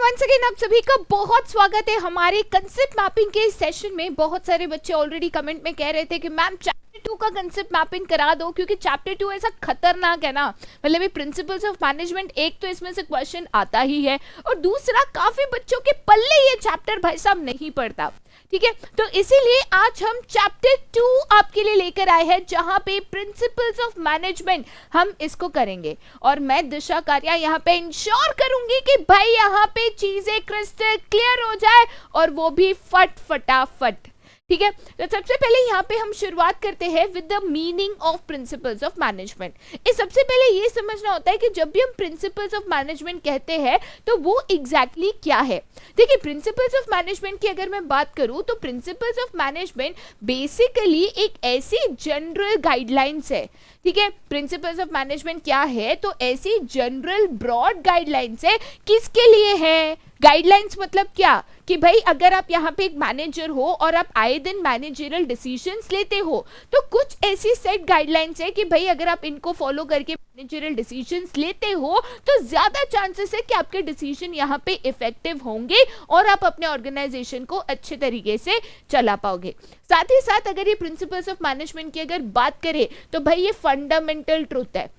Once again आप सभी का बहुत स्वागत है हमारे कंसेप्ट मैपिंग के सेशन में। बहुत सारे बच्चे ऑलरेडी कमेंट में कह रहे थे कि मैम चैप्टर 2 का कंसेप्ट मैपिंग करा दो, क्योंकि चैप्टर 2 ऐसा खतरनाक है ना। मतलब ये प्रिंसिपल्स ऑफ मैनेजमेंट, एक तो इसमें से क्वेश्चन आता ही है और दूसरा काफी बच्चों के पल्ले ये चैप्टर भाई साहब नहीं पड़ता। ठीक है, तो इसीलिए आज हम चैप्टर 2 आपके लिए लेकर आए हैं, जहां पे प्रिंसिपल्स ऑफ मैनेजमेंट हम इसको करेंगे और मैं दिशा कार्या यहाँ पे इंश्योर करूंगी कि भाई यहाँ पे चीजें क्रिस्टल क्लियर हो जाए और वो भी फटाफट। ठीक है, तो सबसे पहले यहाँ पे हम शुरुआत करते हैं with the meaning of principles of management. इस सबसे पहले ये समझना होता है कि जब भी हम प्रिंसिपल्स ऑफ मैनेजमेंट कहते हैं तो वो एग्जैक्टली क्या है। देखिए, प्रिंसिपल्स ऑफ मैनेजमेंट की अगर मैं बात करूं तो प्रिंसिपल्स ऑफ मैनेजमेंट बेसिकली एक ऐसी जनरल गाइडलाइंस है। ठीक है, प्रिंसिपल्स ऑफ मैनेजमेंट क्या है, तो ऐसी जनरल ब्रॉड गाइडलाइंस है। किसके लिए है? गाइडलाइंस मतलब क्या कि भाई अगर आप यहाँ पे एक मैनेजर हो और आप आए दिन मैनेजरल डिसीजंस लेते हो तो कुछ ऐसी सेट गाइडलाइंस है कि भाई अगर आप इनको फॉलो करके मैनेजरल डिसीजंस लेते हो तो ज्यादा चांसेस है कि आपके डिसीजन यहाँ पे इफेक्टिव होंगे और आप अपने ऑर्गेनाइजेशन को अच्छे तरीके से चला पाओगे। साथ ही साथ अगर ये प्रिंसिपल्स ऑफ मैनेजमेंट की अगर बात करें तो भाई ये फंडामेंटल ट्रूथ है।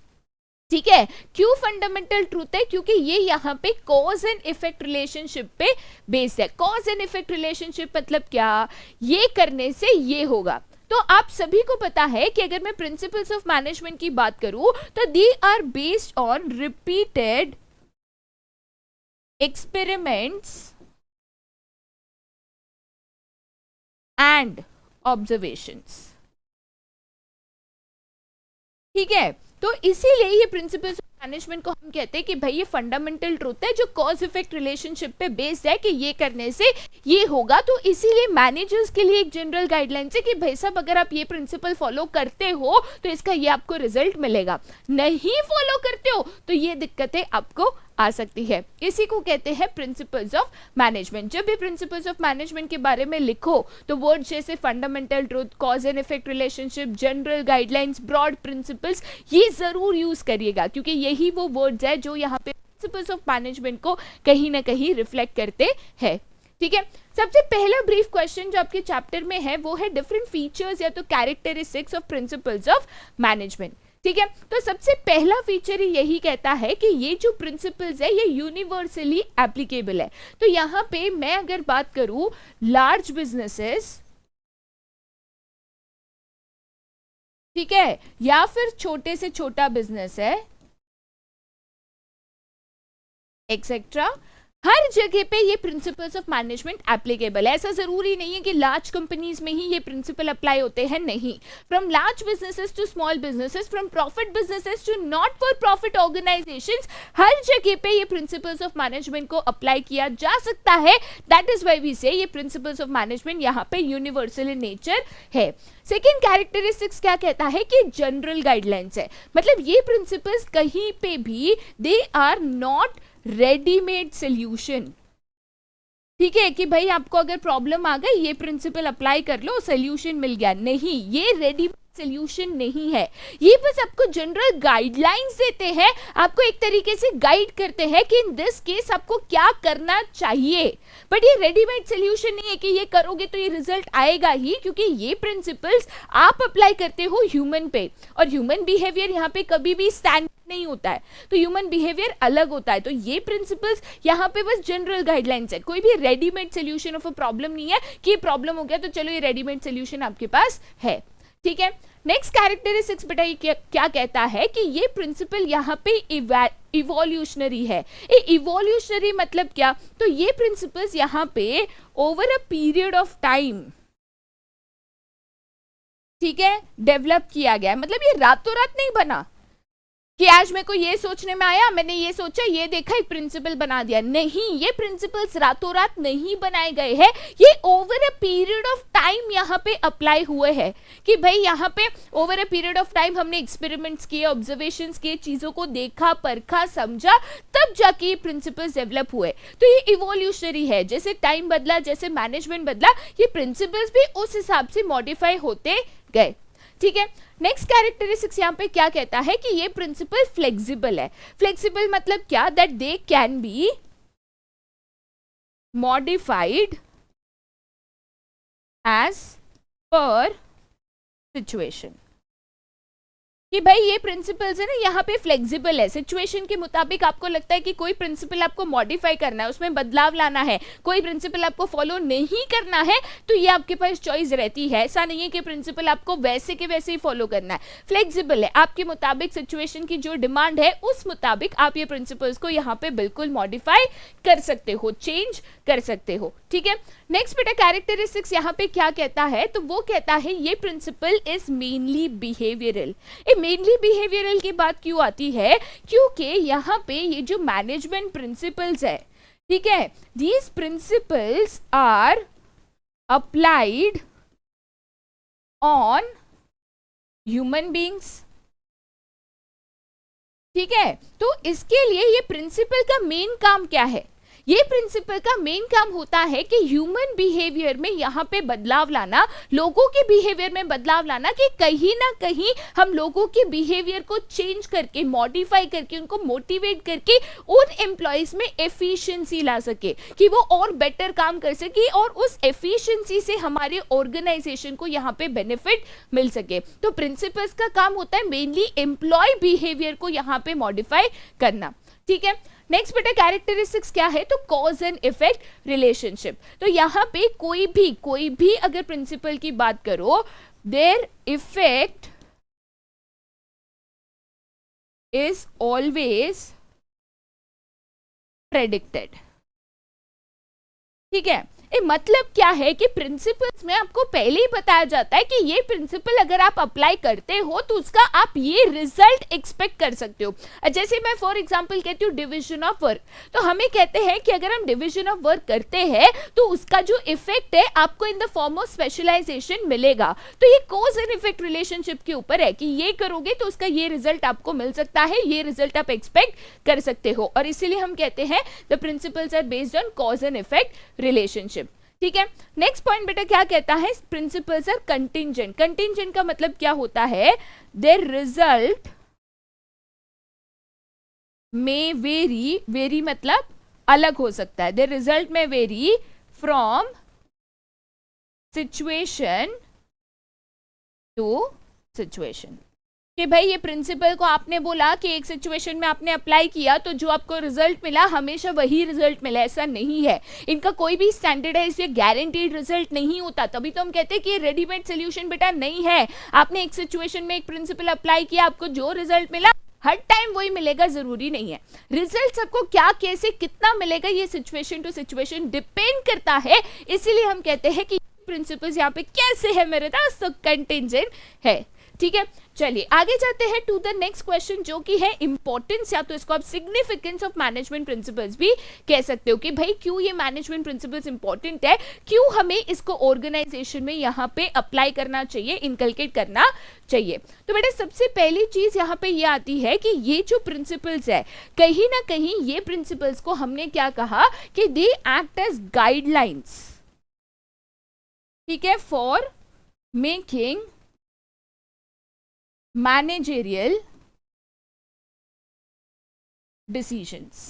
ठीक है, क्यों फंडामेंटल ट्रूथ है? क्योंकि ये यहाँ पे कॉज एंड इफेक्ट रिलेशनशिप पे बेस्ड है। कॉज एंड इफेक्ट रिलेशनशिप मतलब क्या? ये करने से ये होगा। तो आप सभी को पता है कि अगर मैं प्रिंसिपल्स ऑफ मैनेजमेंट की बात करूं तो they are based on repeated experiments and observations. ठीक है, तो इसीलिए ये प्रिंसिपल्स ऑफ मैनेजमेंट को हम कहते हैं कि भाई ये फंडामेंटल ट्रूथ है जो कॉज इफेक्ट रिलेशनशिप पे बेस्ड है कि ये करने से ये होगा। तो इसीलिए मैनेजर्स के लिए एक जनरल गाइडलाइंस है कि भाई साहब अगर आप ये प्रिंसिपल फॉलो करते हो तो इसका ये आपको रिजल्ट मिलेगा, नहीं फॉलो करते हो तो ये दिक्कतें आपको आ सकती है। इसी को कहते हैं प्रिंसिपल्स ऑफ मैनेजमेंट। जब भी प्रिंसिपल्स ऑफ मैनेजमेंट के बारे में लिखो तो वर्ड जैसे fundamental truth, cause and effect relationship, general guidelines, broad principles, ये जरूर यूज करिएगा क्योंकि यही वो वर्ड्स है जो यहाँ पे प्रिंसिपल्स ऑफ मैनेजमेंट को कहीं ना कहीं रिफ्लेक्ट करते हैं। ठीक है, सबसे पहला ब्रीफ क्वेश्चन जो आपके चैप्टर में है वो है डिफरेंट फीचर्स या तो characteristics of principles of management. ठीक है, तो सबसे पहला फीचर ही यही कहता है कि ये जो प्रिंसिपल्स है ये यूनिवर्सली एप्लीकेबल है। तो यहां पे मैं अगर बात करूं लार्ज बिजनेसेस, ठीक है, या फिर छोटे से छोटा बिजनेस है एक्सेट्रा, हर जगह पे ये प्रिंसिपल्स ऑफ मैनेजमेंट एप्लीकेबल है। ऐसा जरूरी नहीं है कि लार्ज कंपनीज में ही ये प्रिंसिपल अप्लाई होते हैं, नहीं। From large businesses to small businesses, from profit businesses to not for profit organisations, हर जगह पे ये प्रिंसिपल्स ऑफ मैनेजमेंट को अप्लाई किया जा सकता है। दैट इज व्हाई वी से ये प्रिंसिपल्स ऑफ मैनेजमेंट यहाँ पे यूनिवर्सल इन नेचर है। सेकेंड कैरेक्टरिस्टिक्स क्या कहता है कि जनरल गाइडलाइंस है। मतलब ये प्रिंसिपल्स कहीं पे भी they are not readymade solution. ठीक है, कि भाई आपको अगर प्रॉब्लम आ गई ये प्रिंसिपल अप्लाई कर लो सोल्यूशन मिल गया, नहीं, ये रेडीमेड सोल्यूशन नहीं है। ये बस आपको जनरल गाइडलाइंस देते हैं, आपको एक तरीके से गाइड करते हैं कि इन दिस केस आपको क्या करना चाहिए। बट ये रेडीमेड सोल्यूशन नहीं है कि ये करोगे तो ये रिजल्ट आएगा ही, क्योंकि ये प्रिंसिपल्स आप अप्लाई करते हो ह्यूमन पे और ह्यूमन बिहेवियर यहाँ पे कभी भी स्टैंड नहीं होता है, तो ह्यूमन बिहेवियर अलग होता है। तो ये प्रिंसिपल्स यहाँ पे बस जनरल गाइडलाइंस है, कोई भी readymade solution of a problem नहीं है कि प्रॉब्लम हो गया तो चलो ये रेडीमेड सोल्यूशन आपके पास है। ठीक है, नेक्स्ट कैरेक्टरिस्टिक्स बताइए क्या कहता है कि ये प्रिंसिपल यहाँ पे इवोल्यूशनरी है। इवोल्यूशनरी मतलब क्या? तो ये प्रिंसिपल्स यहाँ पे over a period of time, ठीक है, डेवलप किया गया है। मतलब ये रातों रात नहीं बना कि आज मेरे को ये सोचने में आया, मैंने ये सोचा, ये देखा, एक प्रिंसिपल बना दिया, नहीं। ये प्रिंसिपल्स रातों रात नहीं बनाए गए हैं, ये over a period of time यहाँ पे अप्लाई हुए हैं कि भाई यहाँ पे over a period of time हमने एक्सपेरिमेंट्स किए, ऑब्जर्वेशंस किए, चीजों को देखा, परखा, समझा, तब जाके ये प्रिंसिपल्स डेवलप हुए। तो ये इवोल्यूशनरी है, जैसे टाइम बदला, जैसे मैनेजमेंट बदला, ये प्रिंसिपल्स भी उस हिसाब से मॉडिफाई होते गए। ठीक है, नेक्स्ट कैरेक्टरिस्टिक्स यहाँ पे क्या कहता है कि ये प्रिंसिपल फ्लेक्सिबल है। फ्लेक्सिबल मतलब क्या? That they can be modified as per situation. कि भाई ये प्रिंसिपल्स है ना यहाँ पे फ्लेक्सिबल है, सिचुएशन के मुताबिक आपको लगता है कि कोई प्रिंसिपल आपको मॉडिफाई करना है, उसमें बदलाव लाना है, कोई प्रिंसिपल आपको फॉलो नहीं करना है, तो ये आपके पास चॉइस रहती है। ऐसा नहीं है कि प्रिंसिपल आपको वैसे के वैसे ही फॉलो करना है, फ्लेक्सिबल है, आपके मुताबिक सिचुएशन की जो डिमांड है उस मुताबिक आप ये प्रिंसिपल्स को यहाँ पे बिल्कुल मॉडिफाई कर सकते हो, चेंज कर सकते हो। ठीक है, नेक्स्ट बेटा कैरेक्टरिस्टिक्स यहाँ पे क्या कहता है, तो वो कहता है ये principle is mainly behavioural. Mainly behavioural की बात क्यों आती है, क्योंकि यहाँ पे ये जो मैनेजमेंट प्रिंसिपल्स है, ठीक है, these principles are applied on human beings. ठीक है, तो इसके लिए ये प्रिंसिपल का मेन काम क्या है, ये प्रिंसिपल का मेन काम होता है कि ह्यूमन बिहेवियर में यहाँ पे बदलाव लाना, लोगों के बिहेवियर में बदलाव लाना, कि कहीं ना कहीं हम लोगों के बिहेवियर को चेंज करके, मॉडिफाई करके, उनको मोटिवेट करके उन एम्प्लॉयज में एफिशिएंसी ला सके, कि वो और बेटर काम कर सके और उस एफिशिएंसी से हमारे ऑर्गेनाइजेशन को यहाँ पे बेनिफिट मिल सके। तो प्रिंसिपल्स का काम होता है मेनली एम्प्लॉय बिहेवियर को यहाँ पे मॉडिफाई करना। ठीक है, नेक्स्ट बेटा कैरेक्टरिस्टिक्स क्या है, तो कॉज एंड इफेक्ट रिलेशनशिप। तो यहाँ पे कोई भी अगर प्रिंसिपल की बात करो, their effect is always predicted. ठीक है, मतलब क्या है कि प्रिंसिपल्स में आपको पहले ही बताया जाता है कि ये प्रिंसिपल अगर आप अप्लाई करते हो तो उसका आप ये रिजल्ट एक्सपेक्ट कर सकते हो। जैसे मैं फॉर एग्जांपल कहती हूँ डिवीजन ऑफ वर्क, तो हमें कहते हैं कि अगर हम डिवीजन ऑफ वर्क करते हैं तो उसका जो इफेक्ट है आपको in the form of specialisation मिलेगा। तो ये कॉज एंड इफेक्ट रिलेशनशिप के ऊपर है कि ये करोगे तो उसका ये रिजल्ट आपको मिल सकता है, ये रिजल्ट आप एक्सपेक्ट कर सकते हो, और इसीलिए हम कहते हैं the principles are based on cause and effect relationship. ठीक है, नेक्स्ट पॉइंट बेटा क्या कहता है, प्रिंसिपल्स आर कंटिंजेंट। कंटिंजेंट का मतलब क्या होता है, देयर रिजल्ट में वेरी, वेरी मतलब अलग हो सकता है, देयर रिजल्ट में vary from situation to situation. कि भाई ये प्रिंसिपल को आपने बोला कि एक सिचुएशन में आपने अप्लाई किया तो जो आपको रिजल्ट मिला हमेशा वही रिजल्ट मिला, ऐसा नहीं है। इनका कोई भी स्टैंडर्डाइज्ड या गारंटीड रिजल्ट नहीं होता, तभी तो हम कहते हैं कि ये रेडीमेड सोल्यूशन बेटा नहीं है। आपने एक सिचुएशन में एक प्रिंसिपल अप्लाई किया, आपको जो रिजल्ट मिला हर टाइम वही मिलेगा जरूरी नहीं है। रिजल्ट आपको क्या, कैसे, कितना मिलेगा ये सिचुएशन टू सिचुएशन डिपेंड करता है, इसीलिए हम कहते हैं कि प्रिंसिपल्स यहाँ पे कैसे है मेरे पास, तो कंटिंजेंट है। ठीक है, चलिए आगे जाते हैं टू द नेक्स्ट क्वेश्चन जो कि है इंपॉर्टेंस, या तो इसको आप सिग्निफिकेंस ऑफ मैनेजमेंट प्रिंसिपल्स भी कह सकते हो कि भाई क्यों ये मैनेजमेंट प्रिंसिपल्स इंपॉर्टेंट है, क्यों हमें इसको ऑर्गेनाइजेशन में यहाँ पे अप्लाई करना चाहिए, इनकलकेट करना चाहिए। तो बेटा सबसे पहली चीज यहाँ पे ये आती है कि ये जो प्रिंसिपल्स है कहीं ना कहीं ये प्रिंसिपल्स को हमने क्या कहा कि दे एक्ट एज गाइडलाइंस। ठीक है, फॉर मेकिंग managerial decisions।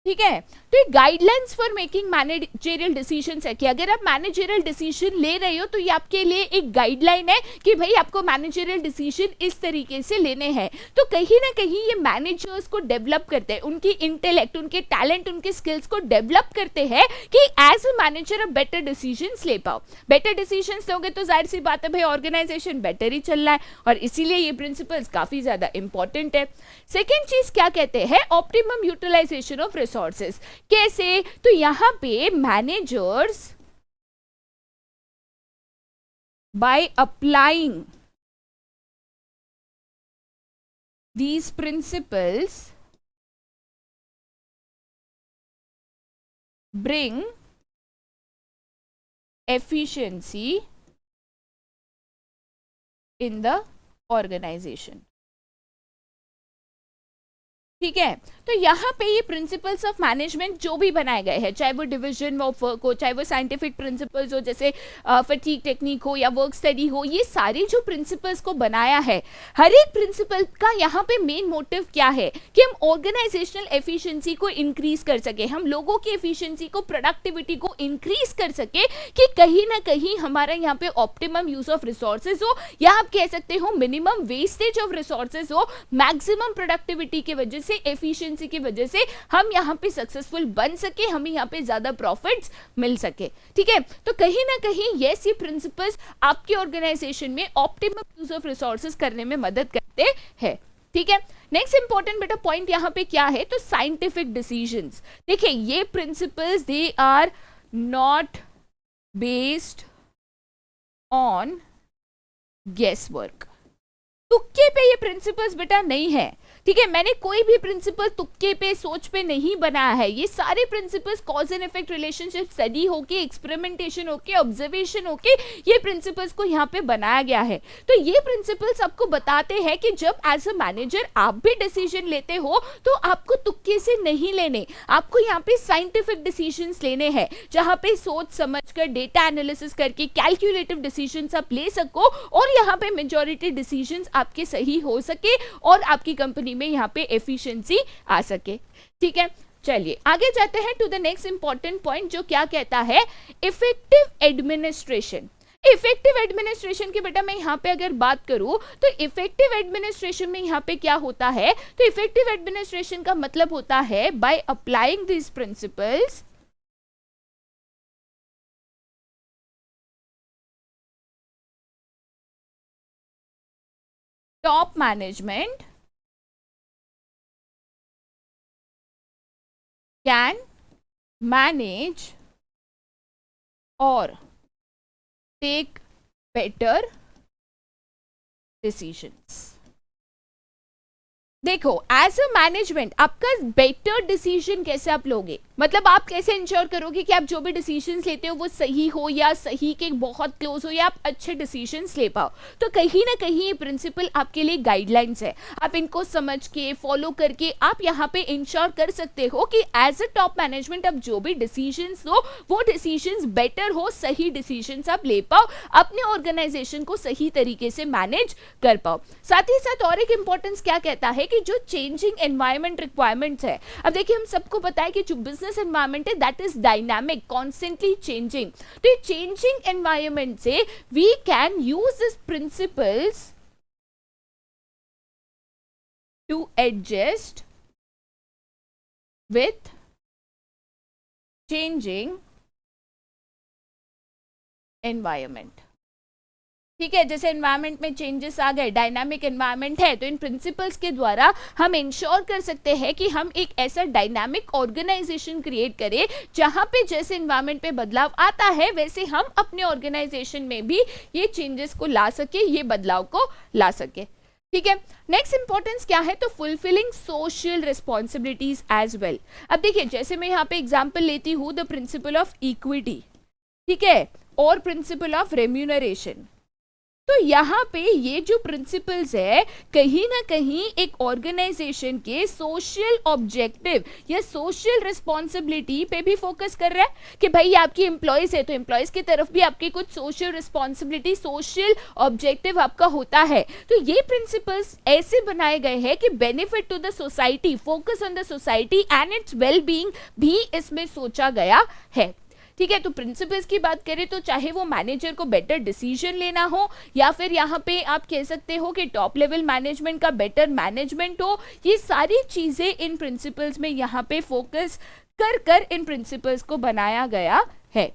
ठीक है, तो ये guidelines for making managerial decisions है कि अगर आप मैनेजरियल डिसीजन ले रहे हो तो ये आपके लिए एक गाइडलाइन है कि भाई आपको मैनेजरियल डिसीजन इस तरीके से लेने हैं। तो कहीं ना कहीं ये मैनेजर्स को डेवलप करते हैं, उनकी इंटेलेक्ट, उनके टैलेंट, उनके स्किल्स को डेवलप करते हैं कि एज अ मैनेजर आप बेटर डिसीजंस ले पाओ। बेटर डिसीजंस लोगे तो जाहिर सी बात है भाई ऑर्गेनाइजेशन बेटर ही चल रहा है, और इसीलिए ये प्रिंसिपल्स काफी ज्यादा इंपॉर्टेंट है। सेकेंड चीज क्या कहते हैं, ऑप्टिमम यूटिलाइजेशन ऑफ रिसोर्सेज। कैसे, तो यहां पे managers by applying these principles bring efficiency in the organization। ठीक है, तो यहाँ पे ये प्रिंसिपल्स ऑफ मैनेजमेंट जो भी बनाए गए हैं, चाहे वो डिवीजन ऑफ वर्क हो, चाहे वो साइंटिफिक प्रिंसिपल्स हो जैसे फटीग टेक्निक हो या वर्क स्टडी हो, ये सारी जो प्रिंसिपल्स को बनाया है, हर एक प्रिंसिपल का यहाँ पे मेन मोटिव क्या है कि हम ऑर्गेनाइजेशनल एफिशिएंसी को इंक्रीज कर सके, हम लोगों की एफिशिएंसी को, प्रोडक्टिविटी को इंक्रीज कर सके, कि कहीं ना कहीं हमारा यहाँ पे ऑप्टिमम यूज ऑफ रिसोर्सेज हो, या आप कह सकते हो मिनिमम वेस्टेज ऑफ रिसोर्सेज हो, मैक्सिमम प्रोडक्टिविटी की वजह से, एफिशिएंसी की वजह से हम यहाँ पे सक्सेसफुल बन सके, हमें यहाँ पे ज्यादा प्रॉफिट्स मिल सके। ठीक है, तो कहीं ना कहीं यस, ये प्रिंसिपल्स आपके ऑर्गेनाइजेशन में ऑप्टिमम यूज ऑफ रिसोर्सेज करने में मदद करते हैं। ठीक है, नेक्स्ट इंपॉर्टेंट बेटा पॉइंट यहाँ पे क्या है, तो साइंटिफिक डिसीजंस। देखिए ये principles they are not based on guesswork. तुक्के पे ये प्रिंसिपल्स बेटा नहीं है। ठीक है, मैंने कोई भी प्रिंसिपल तुक्के पे, सोच पे नहीं बनाया है। ये सारे principles cause and effect relationship study होके, एक्सपेरिमेंटेशन होके, ऑब्जर्वेशन होके ये प्रिंसिपल्स को यहाँ पे बनाया गया है। तो ये प्रिंसिपल्स आपको बताते हैं कि जब एज अ मैनेजर आप भी डिसीजन लेते हो तो आपको तुक्के से नहीं लेने, आपको यहाँ पे साइंटिफिक डिसीजंस लेने हैं, जहाँ पे सोच समझ कर, डेटा एनालिसिस करके कैलकुलेटिव डिसीजंस आप ले सको और यहाँ पे मेजॉरिटी डिसीजंस आपके सही हो सके और आपकी कंपनी में यहाँ पे एफिशिएंसी आ सके। ठीक है, चलिए आगे जाते हैं to the next important point, जो क्या कहता है, इफेक्टिव एडमिनिस्ट्रेशन। इफेक्टिव एडमिनिस्ट्रेशन की बेटा मैं यहाँ पे अगर बात करूं तो इफेक्टिव एडमिनिस्ट्रेशन में यहाँ पे क्या होता है, तो इफेक्टिव एडमिनिस्ट्रेशन का मतलब होता है by applying this principles top management can manage or take better decisions। देखो एज अ मैनेजमेंट आपका बेटर डिसीजन कैसे आप लोगे, मतलब आप कैसे इंश्योर करोगे कि आप जो भी डिसीजंस लेते हो वो सही हो या सही के बहुत क्लोज हो या आप अच्छे डिसीजंस ले पाओ। तो कहीं ना कहीं ये प्रिंसिपल आपके लिए गाइडलाइंस है, आप इनको समझ के फॉलो करके आप यहाँ पे इंश्योर कर सकते हो कि एज अ टॉप मैनेजमेंट आप जो भी डिसीजंस लो वो डिसीजंस बेटर हो, सही डिसीजंस आप ले पाओ, अपने ऑर्गेनाइजेशन को सही तरीके से मैनेज कर पाओ। साथ ही साथ और एक इंपॉर्टेंस क्या कहता है कि जो चेंजिंग एनवायरमेंट रिक्वायरमेंट्स है, अब देखिए हम सबको पता है कि जो बिजनेस एनवायरमेंट है that is dynamic, constantly changing. तो ये चेंजिंग एनवायरमेंट से we can use this principles to adjust with changing environment. ठीक है, जैसे एनवायरमेंट में चेंजेस आ गए, डायनामिक एनवायरमेंट है, तो इन प्रिंसिपल्स के द्वारा हम इंश्योर कर सकते हैं कि हम एक ऐसा डायनामिक ऑर्गेनाइजेशन क्रिएट करें जहां पे जैसे एनवायरमेंट पे बदलाव आता है वैसे हम अपने ऑर्गेनाइजेशन में भी ये चेंजेस को ला सके, ये बदलाव को ला सके। ठीक है, नेक्स्ट इंपॉर्टेंस क्या है, तो fulfilling social responsibilities as well. अब देखिए जैसे मैं यहाँ पे एग्जाम्पल लेती हूँ द प्रिंसिपल ऑफ इक्विटी, ठीक है, और प्रिंसिपल ऑफ रेम्यूनरेशन। तो यहाँ पे ये जो प्रिंसिपल्स है कहीं ना कहीं एक ऑर्गेनाइजेशन के सोशल ऑब्जेक्टिव या सोशल रिस्पॉन्सिबिलिटी पे भी फोकस कर रहा है कि भाई आपकी एम्प्लॉयज है तो एम्प्लॉयज की तरफ भी आपकी कुछ सोशल रिस्पॉन्सिबिलिटी, सोशल ऑब्जेक्टिव आपका होता है। तो ये प्रिंसिपल्स ऐसे बनाए गए हैं कि benefit to the society, focus on the society and its well being भी इसमें सोचा गया है। ठीक है, तो प्रिंसिपल्स की बात करें तो चाहे वो मैनेजर को बेटर डिसीजन लेना हो या फिर यहाँ पे आप कह सकते हो कि टॉप लेवल मैनेजमेंट का बेटर मैनेजमेंट हो, ये सारी चीजें इन प्रिंसिपल्स में यहाँ पे फोकस कर इन प्रिंसिपल्स को बनाया गया है।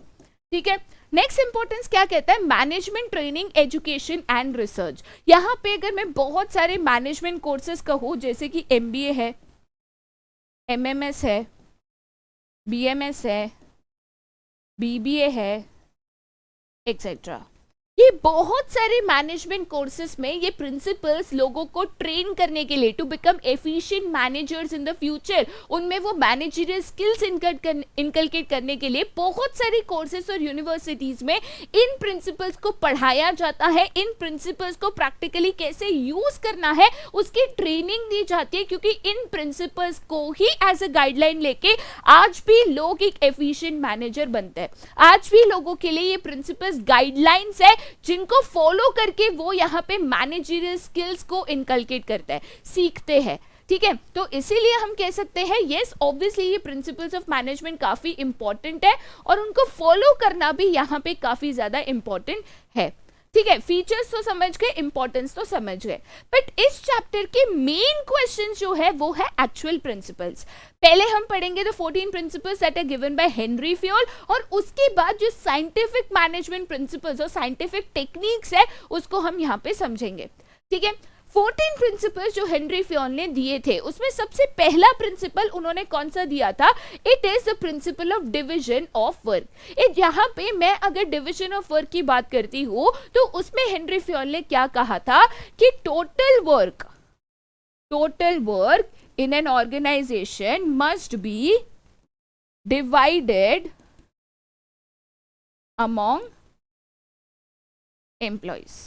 ठीक है, नेक्स्ट इंपॉर्टेंस क्या कहता है, management training, education and research. यहाँ पे अगर मैं बहुत सारे मैनेजमेंट कोर्सेज कहूँ जैसे कि MBA है, MMS है, BMS है, BBA है, एक्सेट्रा, ये बहुत सारे मैनेजमेंट कोर्सेज में ये प्रिंसिपल्स लोगों को ट्रेन करने के लिए to become efficient managers in the future, उनमें वो मैनेजरियल स्किल्स इनकलकेट करने के लिए बहुत सारी कोर्सेज और यूनिवर्सिटीज में इन प्रिंसिपल्स को पढ़ाया जाता है। इन प्रिंसिपल्स को प्रैक्टिकली कैसे यूज करना है उसकी ट्रेनिंग दी जाती है, क्योंकि इन प्रिंसिपल्स को ही एज अ गाइडलाइन लेके आज भी लोग एक एफिशिएंट मैनेजर बनते हैं। आज भी लोगों के लिए ये प्रिंसिपल्स गाइडलाइंस है जिनको फॉलो करके वो यहाँ पे मैनेजरियल स्किल्स को इनकलकेट करते हैं, सीखते हैं। ठीक है, तो इसीलिए हम कह सकते हैं यस ऑब्वियसली ये प्रिंसिपल्स ऑफ मैनेजमेंट काफी इंपॉर्टेंट है और उनको फॉलो करना भी यहाँ पे काफी ज्यादा इंपॉर्टेंट है। ठीक है, फीचर्स तो समझ गए, इंपॉर्टेंस तो समझ गए, बट इस चैप्टर के मेन क्वेश्चन जो है वो है एक्चुअल प्रिंसिपल्स। पहले हम पढ़ेंगे the 14 principles that are given by Henri Fayol, और उसके बाद जो साइंटिफिक मैनेजमेंट प्रिंसिपल्स और साइंटिफिक टेक्निक्स है उसको हम यहाँ पे समझेंगे। ठीक है, 14 प्रिंसिपल्स जो हेनरी फ्योल ने दिए थे उसमें सबसे पहला प्रिंसिपल उन्होंने कौन सा दिया था? It is the principle of division of work. यहाँ पे मैं अगर डिवीजन ऑफ वर्क की बात करती हूँ तो उसमें हेनरी फ्योल ने क्या कहा था कि total work in an organisation must be divided among employees.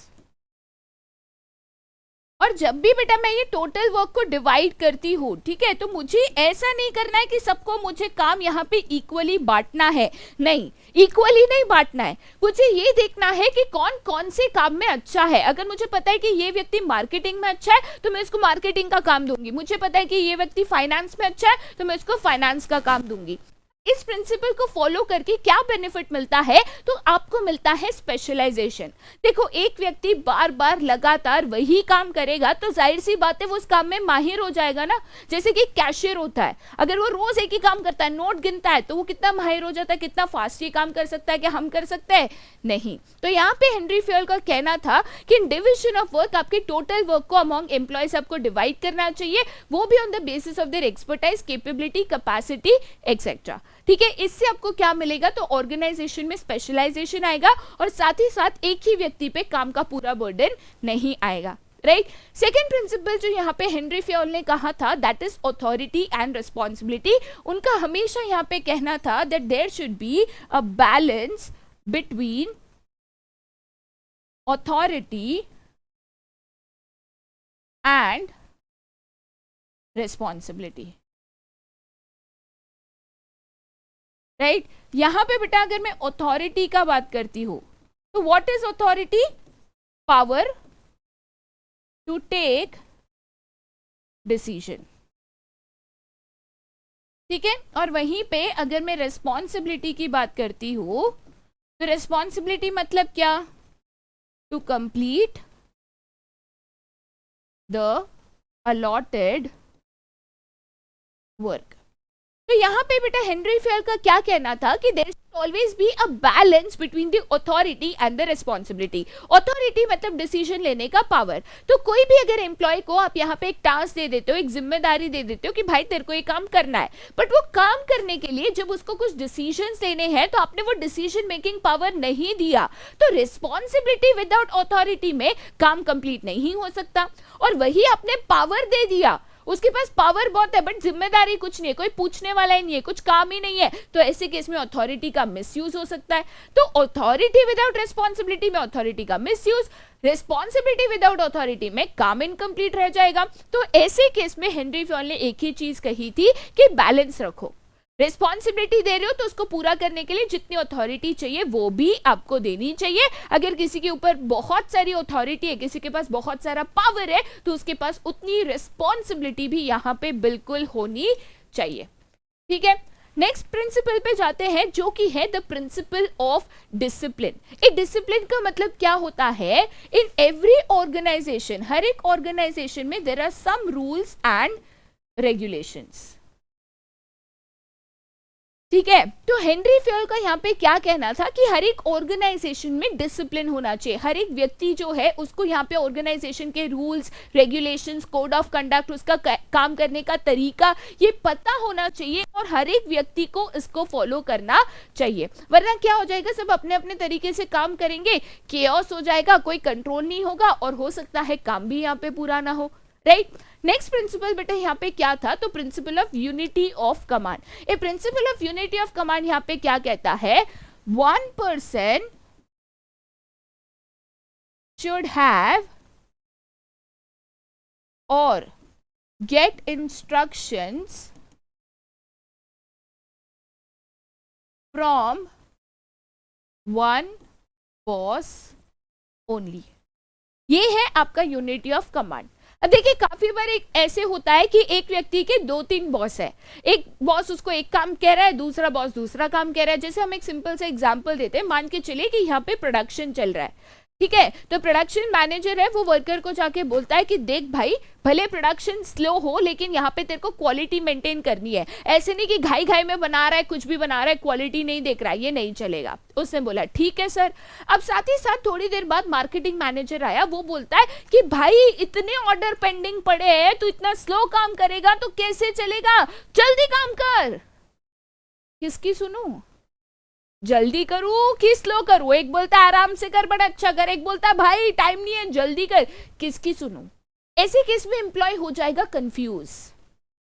और जब भी बेटा मैं ये टोटल वर्क को डिवाइड करती हूँ, ठीक है, तो मुझे ऐसा नहीं करना है कि सबको मुझे काम यहाँ पे इक्वली बांटना है, नहीं, इक्वली नहीं बांटना है। मुझे ये देखना है कि कौन कौन से काम में अच्छा है। अगर मुझे पता है कि ये व्यक्ति मार्केटिंग में अच्छा है तो मैं इसको मार्केटिंग का काम दूंगी। मुझे पता है कि ये व्यक्ति फाइनेंस में अच्छा है तो मैं इसको फाइनेंस का काम दूंगी। इस प्रिंसिपल को फॉलो करके क्या बेनिफिट मिलता है? तो आपको मिलता है स्पेशलाइजेशन। देखो, एक व्यक्ति बार बार लगातार वही काम करेगा तो जाहिर सी बात है वो उस काम में माहिर हो जाएगा ना। जैसे कि कैशियर होता है, अगर वो रोज एक ही काम करता है, नोट गिनता है, तो वो कितना माहिर हो जाता है, कितना फास्ट ये काम कर सकता है, क्या हम कर सकते हैं? नहीं। तो यहाँ पे हेनरी फ्योल का कहना था कि डिविजन ऑफ वर्क, आपके टोटल वर्क को अमॉन्ग एम्प्लॉयज आपको डिवाइड करना चाहिए, वो भी on the basis of their expertise, capability, capacity etcetera. ठीक है, इससे आपको क्या मिलेगा? तो ऑर्गेनाइजेशन में स्पेशलाइजेशन आएगा और साथ ही साथ एक ही व्यक्ति पे काम का पूरा बर्डन नहीं आएगा। राइट। सेकेंड प्रिंसिपल जो यहाँ पे हेनरी फ्योल ने कहा था that is authority and responsibility. उनका हमेशा यहाँ पे कहना था that there should be a balance between authority and responsibility. Right, यहां पे बेटा अगर मैं अथॉरिटी का बात करती हूं तो what is authority? Power to take decision. ठीक है, और वहीं पे अगर मैं रिस्पॉन्सिबिलिटी की बात करती हूं तो रिस्पॉन्सिबिलिटी मतलब क्या? To complete the allotted work. तो यहाँ पे बेटा हेनरी फ्योल का क्या कहना था कि there should always be a balance between the authority and the responsibility. Authority मतलब डिसीजन लेने का पावर। तो कोई भी अगर एम्प्लॉय को आप यहाँ पे एक टास्क दे देते हो, एक जिम्मेदारी दे देते हो कि भाई तेरे को ये काम करना है, बट वो काम करने के लिए जब उसको कुछ डिसीजंस लेने हैं तो आपने वो डिसीजन मेकिंग पावर नहीं दिया, तो रिस्पॉन्सिबिलिटी विदाउट अथॉरिटी में काम कंप्लीट नहीं हो सकता। और वही आपने पावर दे दिया, उसके पास पावर बहुत है बट जिम्मेदारी कुछ नहीं है, कोई पूछने वाला ही नहीं है, कुछ काम ही नहीं है, तो ऐसे केस में अथॉरिटी का मिसयूज हो सकता है। तो अथॉरिटी विदाउट रिस्पॉन्सिबिलिटी में अथॉरिटी का मिसयूज, रिस्पॉन्सिबिलिटी विदाउट अथॉरिटी में काम इनकम्प्लीट रह जाएगा। तो ऐसे केस में हेनरी फ्योल ने एक ही चीज कही थी कि बैलेंस रखो। रिस्पॉन्सिबिलिटी दे रहे हो तो उसको पूरा करने के लिए जितनी अथॉरिटी चाहिए वो भी आपको देनी चाहिए। अगर किसी के ऊपर बहुत सारी अथॉरिटी है, किसी के पास बहुत सारा पावर है, तो उसके पास उतनी रिस्पॉन्सिबिलिटी भी यहाँ पे बिल्कुल होनी चाहिए। ठीक है, नेक्स्ट प्रिंसिपल पे जाते हैं जो कि है द प्रिंसिपल ऑफ डिसिप्लिन। एक डिसिप्लिन का मतलब क्या होता है? इन एवरी ऑर्गेनाइजेशन, हर एक ऑर्गेनाइजेशन में there are some rules and regulations. ठीक है। तो हेनरी फ्योल का यहाँ पे क्या कहना था कि हर एक ऑर्गेनाइजेशन में डिसिप्लिन होना चाहिए, हर एक व्यक्ति जो है उसको यहाँ पे ऑर्गेनाइजेशन के rules regulations code of conduct उसका काम करने का तरीका ये पता होना चाहिए और हर एक व्यक्ति को इसको फॉलो करना चाहिए, वरना क्या हो जाएगा, सब अपने अपने तरीके से काम करेंगे, केओस हो जाएगा, कोई कंट्रोल नहीं होगा और हो सकता है काम भी यहाँ पे पूरा ना हो, राइट। नेक्स्ट प्रिंसिपल बेटा यहाँ पे क्या था, तो principle of unity of command. A principle of unity of command यहाँ पे क्या कहता है, वन पर्सन शुड हैव और get instructions from one boss only. ये है आपका यूनिटी ऑफ कमांड। अब देखिए काफी बार एक ऐसे होता है कि एक व्यक्ति के 2-3 बॉस है, एक बॉस उसको एक काम कह रहा है, दूसरा बॉस दूसरा काम कह रहा है। जैसे हम एक सिंपल सा एग्जांपल देते हैं, मान के चलिए कि यहाँ पे प्रोडक्शन चल रहा है, ठीक है, तो प्रोडक्शन मैनेजर है वो वर्कर को जाके बोलता है कि देख भाई भले प्रोडक्शन स्लो हो लेकिन यहाँ पे तेरे को क्वालिटी मेंटेन करनी है, ऐसे नहीं कि घाई घाई में बना रहा है कुछ भी बना रहा है क्वालिटी नहीं देख रहा है, ये नहीं चलेगा। उसने बोला ठीक है सर। अब साथ ही साथ थोड़ी देर बाद मार्केटिंग मैनेजर आया, वो बोलता है कि भाई इतने ऑर्डर पेंडिंग पड़े हैं, तू इतना स्लो काम करेगा तो कैसे चलेगा, जल्दी काम कर। किसकी सुनूं, जल्दी करूं कि स्लो करूं? एक बोलता है आराम से कर बड़ा अच्छा कर, एक बोलता है भाई टाइम नहीं है जल्दी कर, किसकी सुनूं? ऐसे केस में एम्प्लॉय हो जाएगा कंफ्यूज।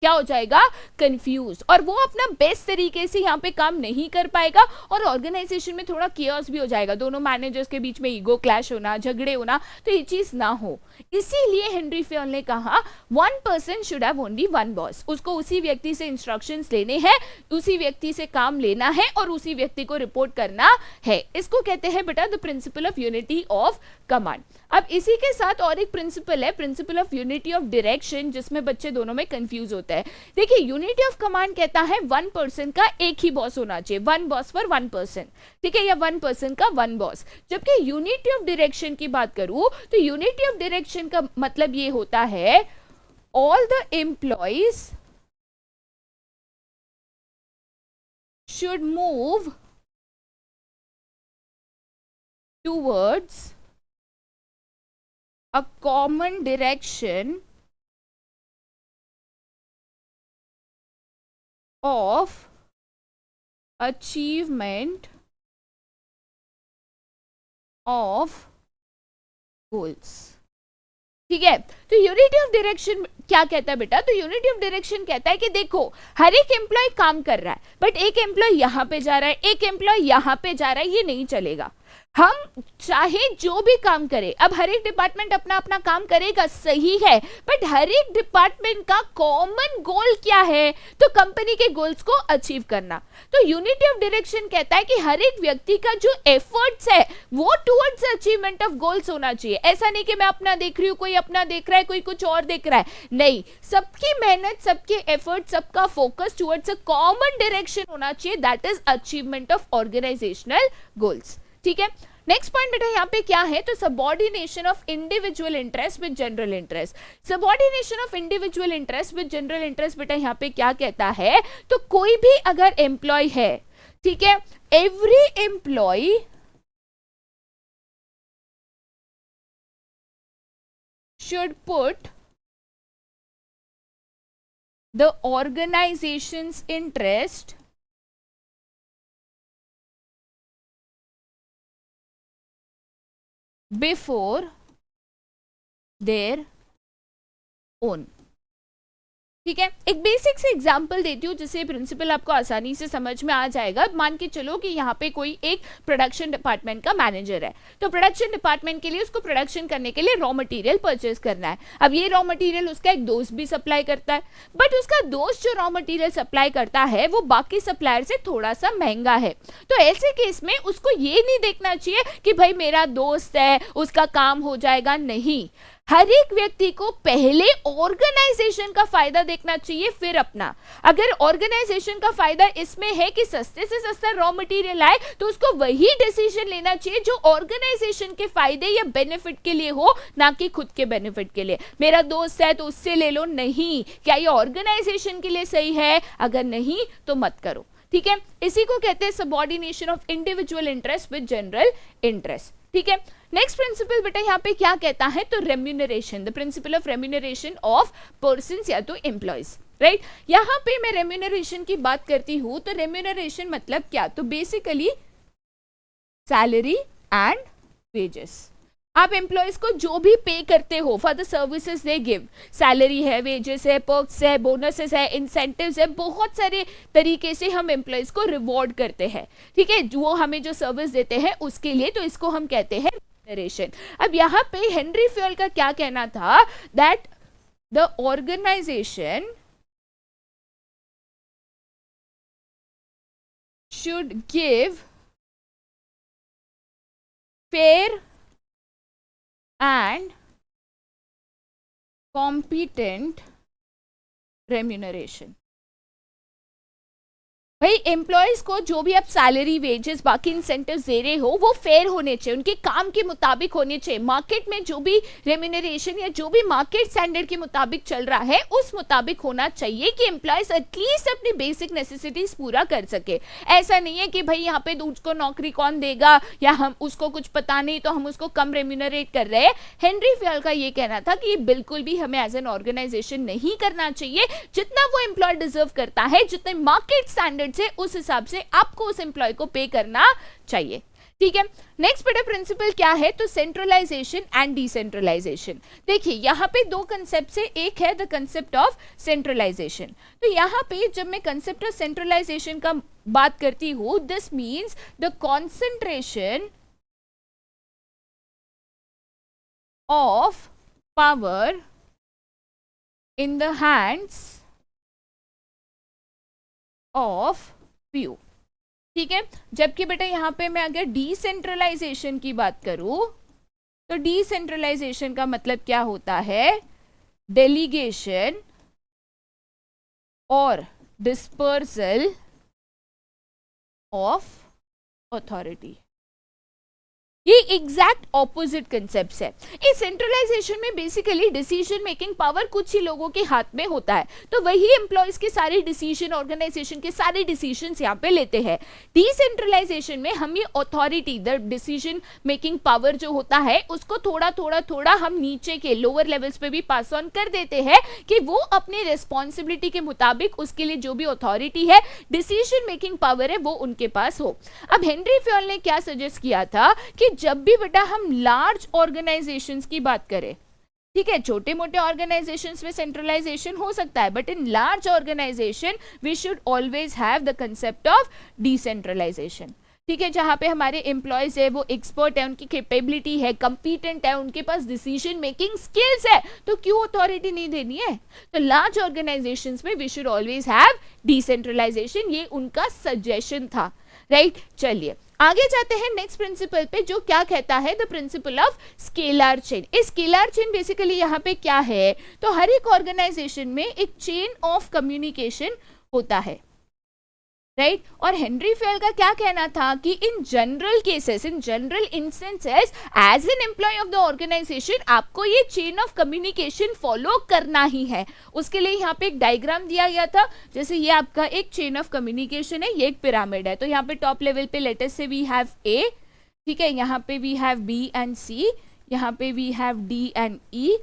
क्या हो जाएगा, कंफ्यूज, और वो अपना बेस्ट तरीके से यहाँ पे काम नहीं कर पाएगा और ऑर्गेनाइजेशन में थोड़ा केओस भी हो जाएगा, दोनों मैनेजर्स के बीच में ईगो क्लैश होना, झगड़े होना, तो ये चीज ना हो। इसीलिए हेनरी फ्योल ने कहा one person should have only one boss, उसको उसी व्यक्ति से इंस्ट्रक्शंस लेने हैं, उसी व्यक्ति से काम लेना है और उसी व्यक्ति को रिपोर्ट करना है। इसको कहते हैं बेटा the principal of unity of command. अब इसी के साथ और एक प्रिंसिपल है, principal of unity of direction, जिसमें बच्चे दोनों में कंफ्यूज होते हैं। देखिए यूनिटी ऑफ कमांड कहता है वन पर्सन का एक ही बॉस होना चाहिए, one boss for one person, ठीक है, या वन पर्सन का वन बॉस। जबकि यूनिटी ऑफ डायरेक्शन की बात करूं तो यूनिटी ऑफ डायरेक्शन का मतलब ये होता है all the employees should move towards a common direction of achievement of goals। ठीक है, तो यूनिटी ऑफ डायरेक्शन क्या कहता है बेटा, तो यूनिटी ऑफ डायरेक्शन कहता है कि देखो हर एक एम्प्लॉय काम कर रहा है, बट एक एम्प्लॉय यहां पे जा रहा है, एक एम्प्लॉय यहां पे जा रहा है, ये नहीं चलेगा। हम चाहे जो भी काम करें, अब हर एक डिपार्टमेंट अपना अपना काम करेगा, सही है, बट हर एक डिपार्टमेंट का कॉमन गोल क्या है, तो कंपनी के गोल्स को अचीव करना। तो यूनिटी ऑफ डायरेक्शन कहता है कि हर एक व्यक्ति का जो एफर्ट्स है वो टुवर्ड्स अचीवमेंट ऑफ गोल्स होना चाहिए। ऐसा नहीं कि मैं अपना देख रही हूं, कोई अपना देख रहा है, कोई कुछ और देख रहा है, नहीं, सबकी मेहनत, सबके एफर्ट, सबका focus towards a common direction होना चाहिए, that is achievement of organisational goals. ठीक है, नेक्स्ट पॉइंट बेटा यहाँ पे क्या है, तो subordination of individual interest with general interest. Subordination of individual interest with general interest बेटा यहाँ पे क्या कहता है, तो कोई भी अगर एम्प्लॉय है, ठीक है, every employee should put the organization's interest before their own। ठीक है, एक बेसिक से एग्जांपल देती हूँ जिससे प्रिंसिपल आपको आसानी से समझ में आ जाएगा। मान के चलो कि यहाँ पे कोई एक प्रोडक्शन डिपार्टमेंट का मैनेजर है, तो प्रोडक्शन डिपार्टमेंट के लिए उसको प्रोडक्शन करने के लिए रॉ मटेरियल परचेज करना है। अब ये रॉ मटेरियल उसका एक दोस्त भी सप्लाई करता है, बट उसका दोस्त जो रॉ मटेरियल सप्लाई करता है वो बाकी सप्लायर से थोड़ा सा महंगा है। तो ऐसे केस में उसको ये नहीं देखना चाहिए कि भाई मेरा दोस्त है उसका काम हो जाएगा, नहीं, हर एक व्यक्ति को पहले ऑर्गेनाइजेशन का फायदा देखना चाहिए फिर अपना। अगर ऑर्गेनाइजेशन का फायदा इसमें है कि सस्ते से सस्ता रॉ मटेरियल आए, तो उसको वही डिसीजन लेना चाहिए जो ऑर्गेनाइजेशन के फायदे या बेनिफिट के लिए हो, ना कि खुद के बेनिफिट के लिए। मेरा दोस्त है तो उससे ले लो, नहीं, क्या ये ऑर्गेनाइजेशन के लिए सही है, अगर नहीं तो मत करो। ठीक है, इसी को कहते हैं subordination of individual interest with general interest. ठीक है, नेक्स्ट प्रिंसिपल बेटा यहाँ पे क्या कहता है, तो remuneration, the principle of remuneration of persons या तो एम्प्लॉयज, राइट। यहाँ पे मैं रेम्यूनरेशन की बात करती हूँ तो रेम्यूनरेशन मतलब क्या, तो बेसिकली सैलरी एंड वेजेस। आप एम्प्लॉयज को जो भी पे करते हो for the services they give, salary है, वेजेस है, पर्क्स है, बोनसेस है, इंसेंटिव्स है, बहुत सारे तरीके से हम एम्प्लॉयज को रिवॉर्ड करते हैं। ठीक है, वो हमें जो सर्विस देते हैं उसके लिए, तो इसको हम कहते हैं रेम्यूनरेशन। अब यहाँ पे हेनरी फ्यूल का क्या कहना था, that the organisation should give fair and competent remuneration। भाई एम्प्लॉयज को जो भी आप सैलरी, वेजेस, बाकी इंसेंटिव्स दे रहे हो वो फेयर होने चाहिए, उनके काम के मुताबिक होने चाहिए। मार्केट में जो भी रेम्यूनरेशन या जो भी मार्केट स्टैंडर्ड के मुताबिक चल रहा है उस मुताबिक होना चाहिए कि एम्प्लॉयज एटलीस्ट अपनी बेसिक नेसेसिटीज पूरा कर सके। ऐसा नहीं है कि भाई यहाँ पे उसको नौकरी कौन देगा या हम उसको कुछ पता नहीं तो हम उसको कम रेम्यूनरेट कर रहे हैं। हेनरी फ्यूल का ये कहना था कि बिल्कुल भी हमें एज एन ऑर्गेनाइजेशन नहीं करना चाहिए। जितना वो एम्प्लॉय डिजर्व करता है, जितने मार्केट स्टैंडर्ड से, उस हिसाब से आपको उस एम्प्लॉय को पे करना चाहिए। ठीक है, नेक्स्ट बेटा प्रिंसिपल क्या है, तो सेंट्रलाइजेशन एंड डिसेंट्रलाइजेशन। देखिए यहाँ पे दो कंसेप्ट है, एक है द कंसेप्ट ऑफ सेंट्रलाइजेशन। तो यहाँ पे जब मैं कंसेप्ट ऑफ सेंट्रलाइजेशन का बात करती हूँ, this means the concentration of power in the hands of few. ठीक है, जबकि बेटा यहाँ पे मैं अगर डिसेंट्रलाइजेशन की बात करूं तो डिसेंट्रलाइजेशन का मतलब क्या होता है, डेलीगेशन और डिस्पर्सल ऑफ अथॉरिटी। ये एग्जैक्ट ऑपोजिट कंसेप्ट है। इस सेंट्रलाइजेशन में बेसिकली डिसीजन मेकिंग पावर कुछ ही लोगों के हाथ में होता है, तो वही एम्प्लॉयज के सारे डिसीजन, ऑर्गेनाइजेशन के सारे डिसीजंस यहाँ पे लेते हैं। डिसेंट्रलाइजेशन में हम ये authority, the decision making power जो होता है उसको थोड़ा हम नीचे के लोअर लेवल्स पे भी पास ऑन कर देते हैं कि वो अपने रिस्पॉन्सिबिलिटी के मुताबिक उसके लिए जो भी अथॉरिटी है, डिसीजन मेकिंग पावर है, वो उनके पास हो। अब हेनरी फ्यूल ने क्या सजेस्ट किया था कि जब भी बेटा हम लार्ज ऑर्गेनाइजेशंस की बात करें, ठीक है, छोटे मोटे ऑर्गेनाइजेशंस में सेंट्रलाइजेशन हो सकता है, but in large organisation we should always have the concept of decentralisation. ठीक है, जहां पे हमारे एम्प्लॉयज है वो एक्सपर्ट है, उनकी कैपेबिलिटी है, कंपिटेंट है, उनके पास डिसीजन मेकिंग स्किल्स है, तो क्यों अथॉरिटी नहीं देनी है। तो लार्ज ऑर्गेनाइजेशंस में we should always have decentralisation, ये उनका सजेशन था, राइट। चलिए आगे जाते हैं नेक्स्ट प्रिंसिपल पे, जो क्या कहता है, the principle of scalar chain. इस स्केलर चेन बेसिकली यहाँ पे क्या है, तो हर एक ऑर्गेनाइजेशन में एक चेन ऑफ कम्युनिकेशन होता है, राइट। और हेनरी फ्यूल का क्या कहना था कि in general cases, in general instances, as an employee of the organisation आपको ये चेन ऑफ कम्युनिकेशन फॉलो करना ही है। उसके लिए यहाँ पे एक डायग्राम दिया गया था, जैसे ये आपका एक चेन ऑफ कम्युनिकेशन है, ये एक पिरामिड है। तो यहाँ पे टॉप लेवल पे लेटर से वी हैव ए, ठीक है, यहाँ पे we have B and C, यहाँ पे we have D and E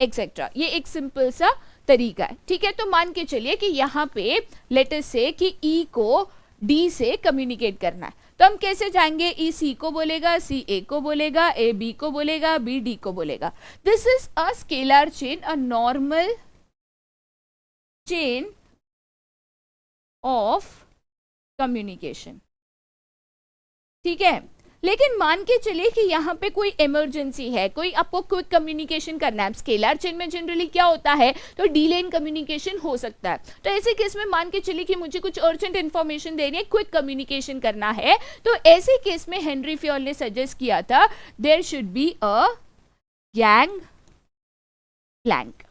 etcetera. ये एक सिंपल सा तरीका है, ठीक है। तो मान के चलिए कि यहाँ पे लेटर से कि ई को डी से कम्युनिकेट करना है, तो हम कैसे जाएंगे, ई सी को बोलेगा, सी ए को बोलेगा, ए बी को बोलेगा, बी डी को बोलेगा। This is a scalar chain, a normal chain of communication, ठीक है। लेकिन मान के चलिए कि यहाँ पे कोई इमरजेंसी है, कोई आपको क्विक कम्युनिकेशन करना है। स्केलर चेन में जनरली क्या होता है, तो डीले इन कम्युनिकेशन हो सकता है। तो ऐसे केस में मान के चलिए कि मुझे कुछ अर्जेंट इंफॉर्मेशन देनी है, क्विक कम्युनिकेशन करना है, तो ऐसे केस में हेनरी फ्यूल ने सजेस्ट किया था there should be a gang plank.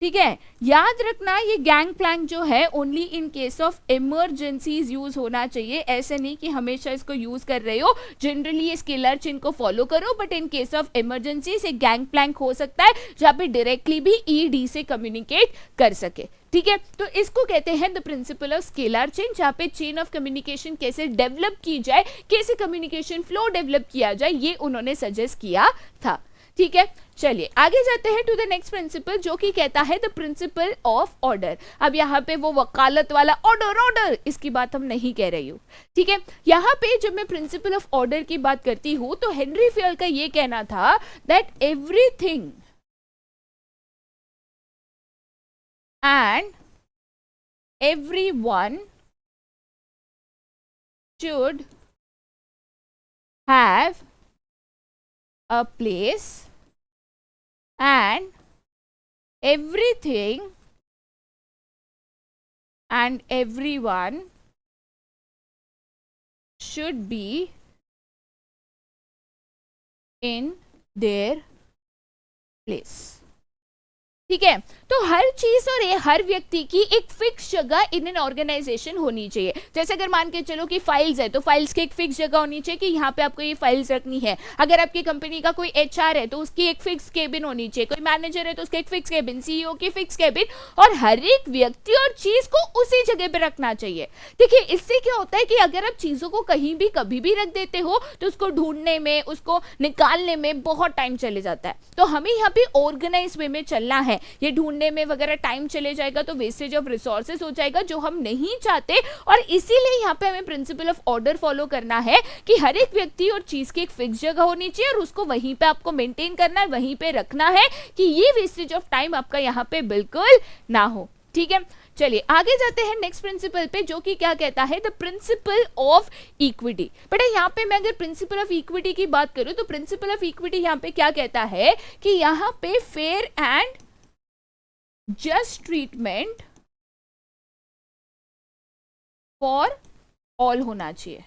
ठीक है, याद रखना ये गैंग प्लैंक जो है only in case of emergencies use होना चाहिए, ऐसे नहीं कि हमेशा इसको यूज कर रहे हो। जनरली ये स्केलर चेन को फॉलो करो, but in case of emergency से गैंग प्लैंक हो सकता है जहाँ पे डायरेक्टली भी ईडी से कम्युनिकेट कर सके। ठीक है, तो इसको कहते हैं the principle of scalar chain, जहाँ पे चेन ऑफ कम्युनिकेशन कैसे डेवलप की जाए, कैसे कम्युनिकेशन फ्लो डेवलप किया जाए, ये उन्होंने सजेस्ट किया था। ठीक है, चलिए आगे जाते हैं टू द नेक्स्ट प्रिंसिपल, जो कि कहता है द प्रिंसिपल ऑफ ऑर्डर। अब यहाँ पे वो वकालत वाला ऑर्डर ऑर्डर इसकी बात हम नहीं कह रही हूँ। ठीक है, यहाँ पे जब मैं प्रिंसिपल ऑफ ऑर्डर की बात करती हूँ तो हेनरी फ्योल का ये कहना था that everything and everyone should have a place and everything and everyone should be in their place। ठीक है, तो हर चीज और हर व्यक्ति की एक फिक्स जगह इन एन ऑर्गेनाइजेशन होनी चाहिए। जैसे अगर मान के चलो कि फाइल्स है तो फाइल्स की एक फिक्स जगह होनी चाहिए कि यहाँ पे आपको ये फाइल्स रखनी है। अगर आपकी कंपनी का कोई एचआर है तो उसकी एक फिक्स केबिन होनी चाहिए, कोई मैनेजर है तो उसका एक फिक्स केबिन, सीईओ की फिक्स केबिन, और हर एक व्यक्ति और चीज को उसी जगह पे रखना चाहिए। देखिए, इससे क्या होता है कि अगर आप चीजों को कहीं भी कभी भी रख देते हो तो उसको ढूंढने में, उसको निकालने में बहुत टाइम चले जाता है। तो हमें यहाँ पे ऑर्गेनाइज वे में चलना है। ये ढूंढने में वगैरह टाइम चले जाएगा तो वेस्टेज ऑफ रिसोर्सेज हो जाएगा, जो हम नहीं चाहते। और इसीलिए यहाँ पे हमें प्रिंसिपल ऑफ ऑर्डर फॉलो करना है कि हर एक व्यक्ति और चीज की एक फिक्स जगह होनी चाहिए और उसको वहीं पे आपको मेंटेन करना है, वहीं पे रखना है कि ये वेस्टेज ऑफ टाइम आपका यहाँ पे बिल्कुल ना हो। ठीक है, चलिए आगे जाते हैं नेक्स्ट प्रिंसिपल पे, जो कि क्या कहता है द प्रिंसिपल ऑफ इक्विटी। बेटा यहाँ पे मैं अगर प्रिंसिपल ऑफ इक्विटी की बात करूं तो प्रिंसिपल ऑफ इक्विटी यहाँ पे क्या कहता है कि यहाँ पे fair and just treatment for all होना चाहिए।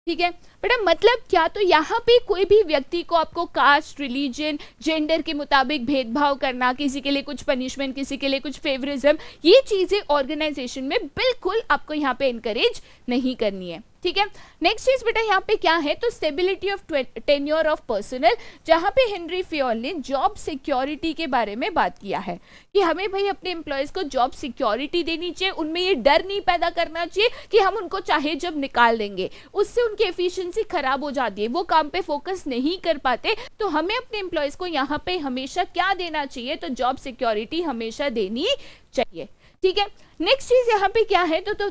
ठीक है बेटा, मतलब क्या, तो यहाँ पे कोई भी व्यक्ति को आपको कास्ट, रिलीजन, जेंडर के मुताबिक भेदभाव करना, किसी के लिए कुछ पनिशमेंट, किसी के लिए कुछ फेवरिज्म, ये चीजें ऑर्गेनाइजेशन में बिल्कुल आपको यहाँ पे इनकरेज नहीं करनी है। ठीक है, नेक्स्ट चीज बेटा यहाँ पे क्या है, तो stability of tenure of personal, जहाँ पे हेनरी फ्योल ने जॉब सिक्योरिटी के बारे में बात किया है कि हमें भाई अपने एम्प्लॉयज को जॉब सिक्योरिटी देनी चाहिए, उनमें ये डर नहीं पैदा करना चाहिए कि हम उनको चाहे जब निकाल देंगे, उससे उनकी एफिशिएंसी खराब हो जाती है, वो काम पे फोकस नहीं कर पाते। तो हमें अपने एम्प्लॉयज को यहाँ पे हमेशा क्या देना चाहिए, तो जॉब सिक्योरिटी हमेशा देनी चाहिए। ठीक है, नेक्स्ट चीज यहाँ पे क्या है, तो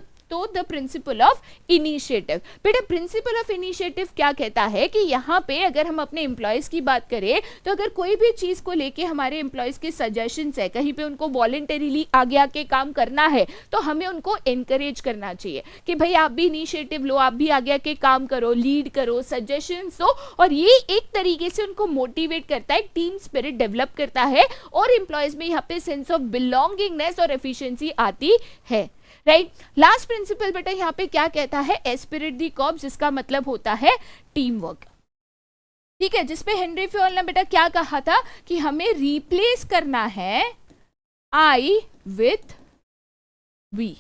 द प्रिंसिपल ऑफ इनिशिएटिव। बेटा प्रिंसिपल ऑफ इनिशिएटिव क्या कहता है कि यहाँ पे अगर हम अपने एम्प्लॉयज की बात करें तो अगर कोई भी चीज को लेके हमारे एम्प्लॉयज के सजेशंस है, कहीं पे उनको वॉलंटरीली आगे आके काम करना है, तो हमें उनको एनकरेज करना चाहिए कि भाई आप भी इनिशिएटिव लो, आप भी आगे आके काम करो, लीड करो, सजेशंस दो। और ये एक तरीके से उनको मोटिवेट करता है, टीम स्पिरिट डेवलप करता है और एम्प्लॉयज में यहाँ पे सेंस ऑफ बिलोंगिंगनेस और एफिशिएंसी आती है। राइट, लास्ट प्रिंसिपल बेटा यहाँ पे क्या कहता है, एस्पिरिट दी कॉर्प्स, जिसका मतलब होता है टीम वर्क। ठीक है, जिसपे हेनरी फ्योल ने बेटा क्या कहा था कि हमें रिप्लेस करना है आई विथ वी,